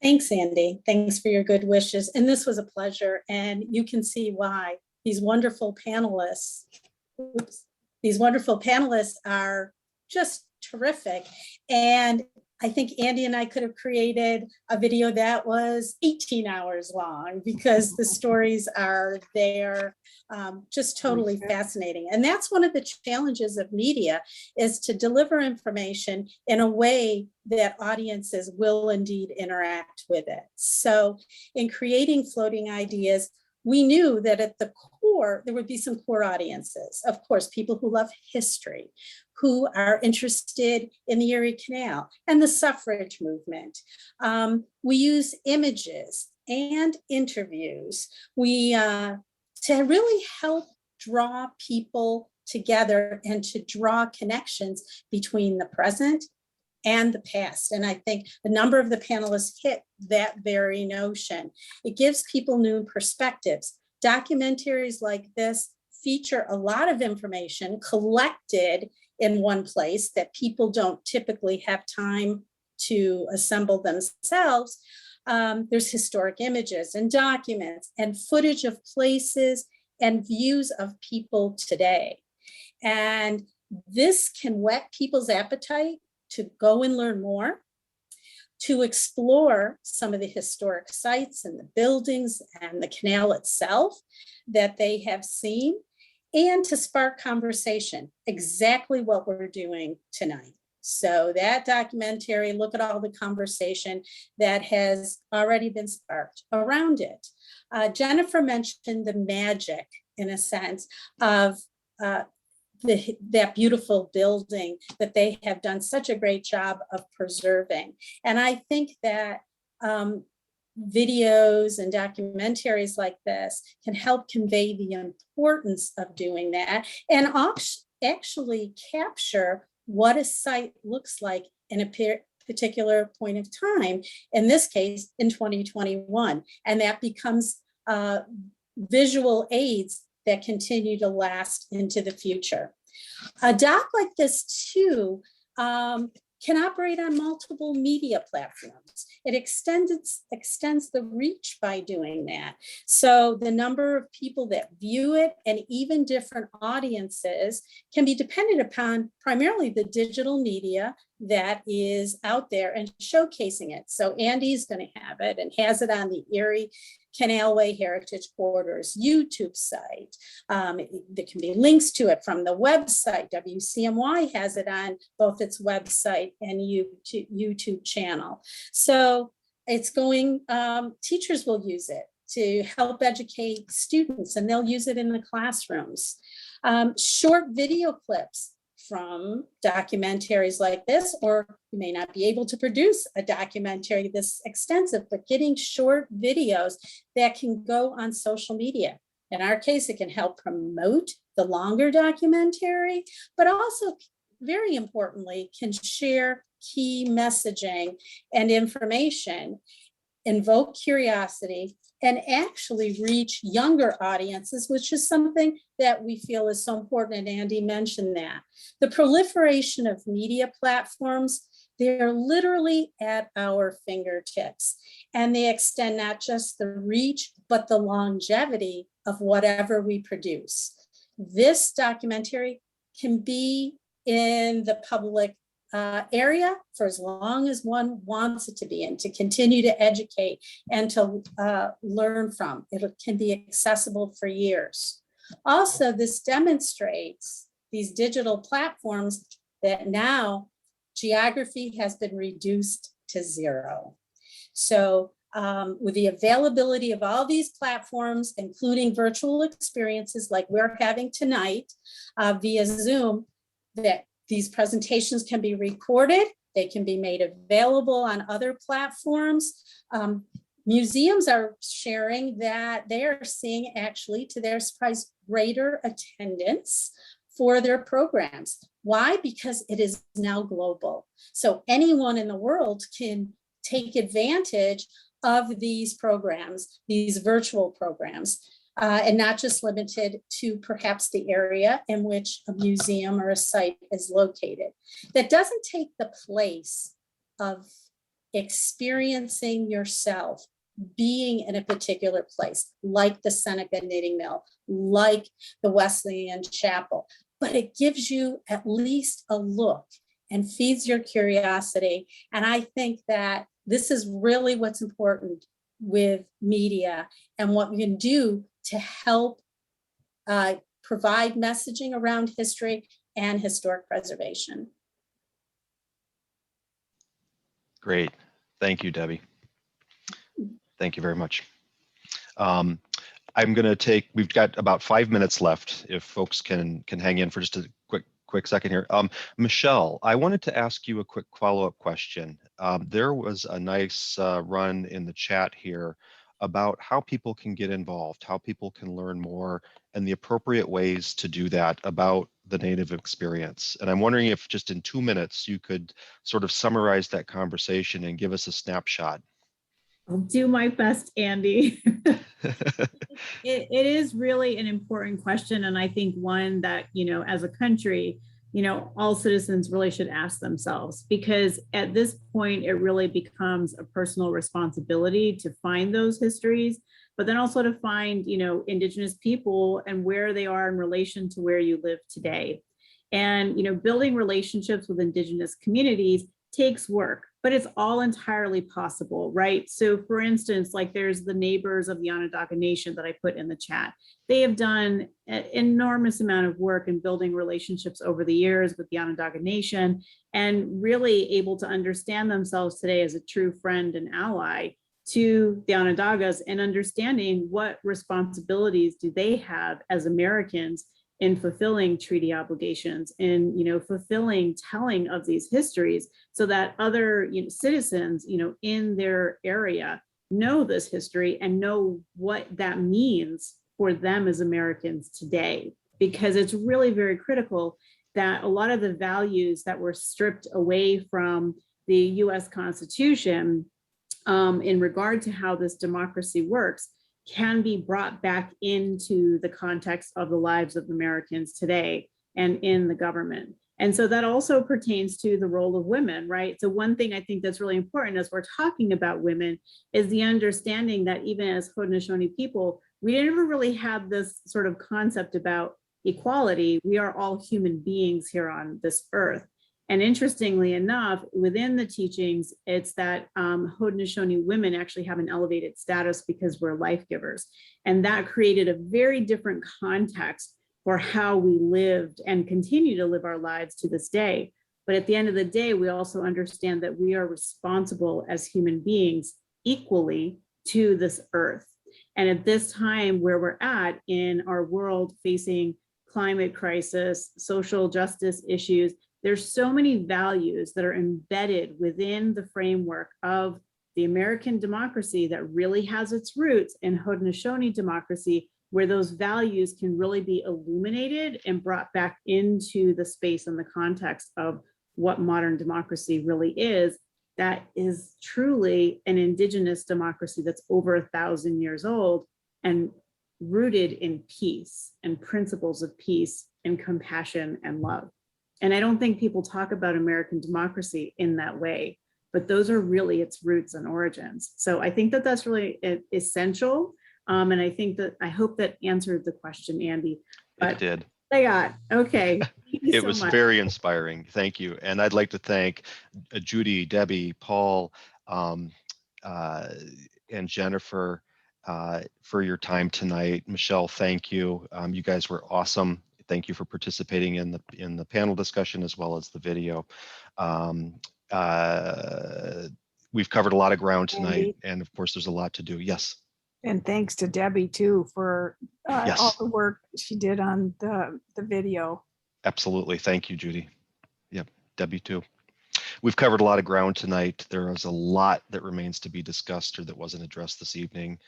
Thanks, Andy. Thanks for your good wishes. And this was a pleasure. And you can see why these wonderful panelists, are just terrific. And I think Andy and I could have created a video that was 18 hours long because the stories are there, just totally fascinating. And that's one of the challenges of media, is to deliver information in a way that audiences will indeed interact with it. So in creating floating ideas, we knew that at the core, there would be some core audiences. Of course, people who love history, who are interested in the Erie Canal and the suffrage movement. We use images and interviews. To really help draw people together and to draw connections between the present and the past. And I think a number of the panelists hit that very notion. It gives people new perspectives. Documentaries like this feature a lot of information collected in one place that people don't typically have time to assemble themselves. There's historic images and documents and footage of places and views of people today. And this can whet people's appetite to go and learn more, to explore some of the historic sites and the buildings and the canal itself that they have seen. and to spark conversation, exactly what we're doing tonight. So that documentary, look at all the conversation that has already been sparked around it. Jennifer mentioned the magic, in a sense, of that beautiful building that they have done such a great job of preserving. And I think that videos and documentaries like this can help convey the importance of doing that and actually capture what a site looks like in a particular point of time, in this case, in 2021. And that becomes visual aids that continue to last into the future. A doc like this too can operate on multiple media platforms. It extends the reach by doing that. So the number of people that view it and even different audiences can be dependent upon primarily the digital media that is out there and showcasing it. So Andy's going to have it and has it on the Erie Canalway Heritage Quarters YouTube site. There can be links to it from the website. WCNY has it on both its website and YouTube channel. So it's going, teachers will use it to help educate students, and they'll use it in the classrooms. Short video clips from documentaries like this, or you may not be able to produce a documentary this extensive, but getting short videos that can go on social media. In our case, it can help promote the longer documentary, but also, very importantly, can share key messaging and information, invoke curiosity, and actually reach younger audiences, which is something that we feel is so important, and Andy mentioned that. The proliferation of media platforms, they're literally at our fingertips, and they extend not just the reach, but the longevity of whatever we produce. This documentary can be in the public area for as long as one wants it to be, and to continue to educate and to learn from. It can be accessible for years. Also, this demonstrates these digital platforms that now geography has been reduced to zero. So with the availability of all these platforms, including virtual experiences like we're having tonight via Zoom, that these presentations can be recorded, they can be made available on other platforms. Museums are sharing that they are seeing, actually, to their surprise, greater attendance for their programs. Why? Because it is now global. So anyone in the world can take advantage of these programs, these virtual programs. And not just limited to perhaps the area in which a museum or a site is located. That doesn't take the place of experiencing yourself being in a particular place, like the Seneca Knitting Mill, like the Wesleyan Chapel, but it gives you at least a look and feeds your curiosity. And I think that this is really what's important with media and what we can do to help provide messaging around history and historic preservation. Great. Thank you, Debbie. Thank you very much. I'm going to take, we've got about 5 minutes left if folks can hang in for just a quick second here. Michelle, I wanted to ask you a quick follow-up question. There was a nice run in the chat here about how people can get involved, how people can learn more, and the appropriate ways to do that about the Native experience. And I'm wondering if just in 2 minutes, you could sort of summarize that conversation and give us a snapshot. I'll do my best, Andy. It is really an important question. And I think one that, as a country, all citizens really should ask themselves, because at this point, it really becomes a personal responsibility to find those histories, but then also to find, Indigenous people and where they are in relation to where you live today. And, building relationships with Indigenous communities takes work, but it's all entirely possible, right? So for instance, like there's the neighbors of the Onondaga Nation that I put in the chat. They have done an enormous amount of work in building relationships over the years with the Onondaga Nation, and really able to understand themselves today as a true friend and ally to the Onondagas, and understanding what responsibilities do they have as Americans in fulfilling treaty obligations, in fulfilling telling of these histories, so that other citizens in their area know this history and know what that means for them as Americans today. Because it's really very critical that a lot of the values that were stripped away from the US Constitution in regard to how this democracy works can be brought back into the context of the lives of Americans today and in the government. And so that also pertains to the role of women, right? So one thing I think that's really important as we're talking about women is the understanding that even as Haudenosaunee people, we never really had this sort of concept about equality. We are all human beings here on this earth. And interestingly enough, within the teachings, it's that Haudenosaunee women actually have an elevated status because we're life givers. And that created a very different context for how we lived and continue to live our lives to this day. But at the end of the day, we also understand that we are responsible as human beings equally to this earth. And at this time where we're at in our world facing climate crisis, social justice issues, there's so many values that are embedded within the framework of the American democracy that really has its roots in Haudenosaunee democracy, where those values can really be illuminated and brought back into the space and the context of what modern democracy really is. That is truly an indigenous democracy that's over 1,000 years old and rooted in peace and principles of peace and compassion and love. And I don't think people talk about American democracy in that way, but those are really its roots and origins. So I think that that's really essential. And I think that, I hope that answered the question, Andy. But it did. I got, okay. It was very inspiring. Thank you. And I'd like to thank Judy, Debbie, Paul, and Jennifer for your time tonight. Michelle, thank you. You guys were awesome. Thank you for participating in the panel discussion as well as the video. We've covered a lot of ground tonight, and of course there's a lot to do. Yes. And thanks to Debbie too for all the work she did on the video. Absolutely. Thank you, Judy. Yep, Debbie too. We've covered a lot of ground tonight. There is a lot that remains to be discussed or that wasn't addressed this evening.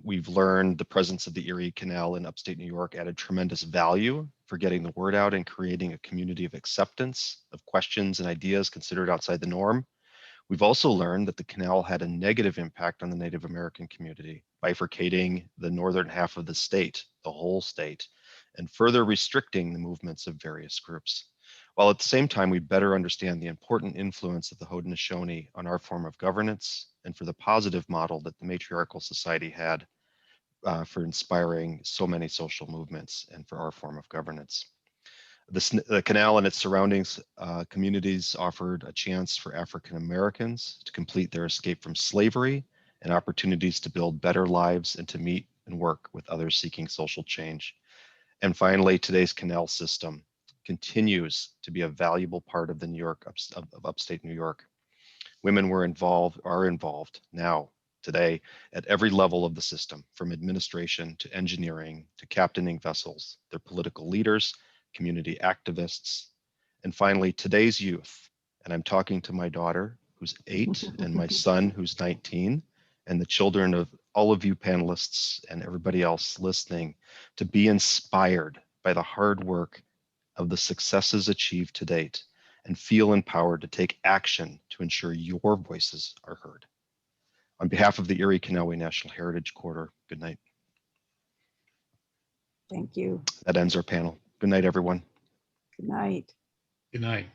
We've learned the presence of the Erie Canal in upstate New York added tremendous value for getting the word out and creating a community of acceptance of questions and ideas considered outside the norm. We've also learned that the canal had a negative impact on the Native American community, bifurcating the northern half of the state, the whole state, and further restricting the movements of various groups. While at the same time, we better understand the important influence of the Haudenosaunee on our form of governance and for the positive model that the matriarchal society had for inspiring so many social movements and for our form of governance. The canal and its surroundings communities offered a chance for African Americans to complete their escape from slavery and opportunities to build better lives and to meet and work with others seeking social change. And finally, today's canal system continues to be a valuable part of the upstate New York. Women are involved now, today, at every level of the system, from administration to engineering to captaining vessels. They're political leaders, community activists, and finally, today's youth. And I'm talking to my daughter, who's 8, and my son, who's 19, and the children of all of you panelists and everybody else listening, to be inspired by the hard work of the successes achieved to date and feel empowered to take action to ensure your voices are heard. On behalf of the Erie Canalway National Heritage Quarter, good night. Thank you. That ends our panel. Good night, everyone. Good night. Good night.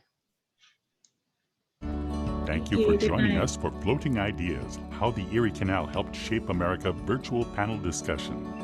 Thank you for joining us for Floating Ideas, How the Erie Canal Helped Shape America virtual panel discussion.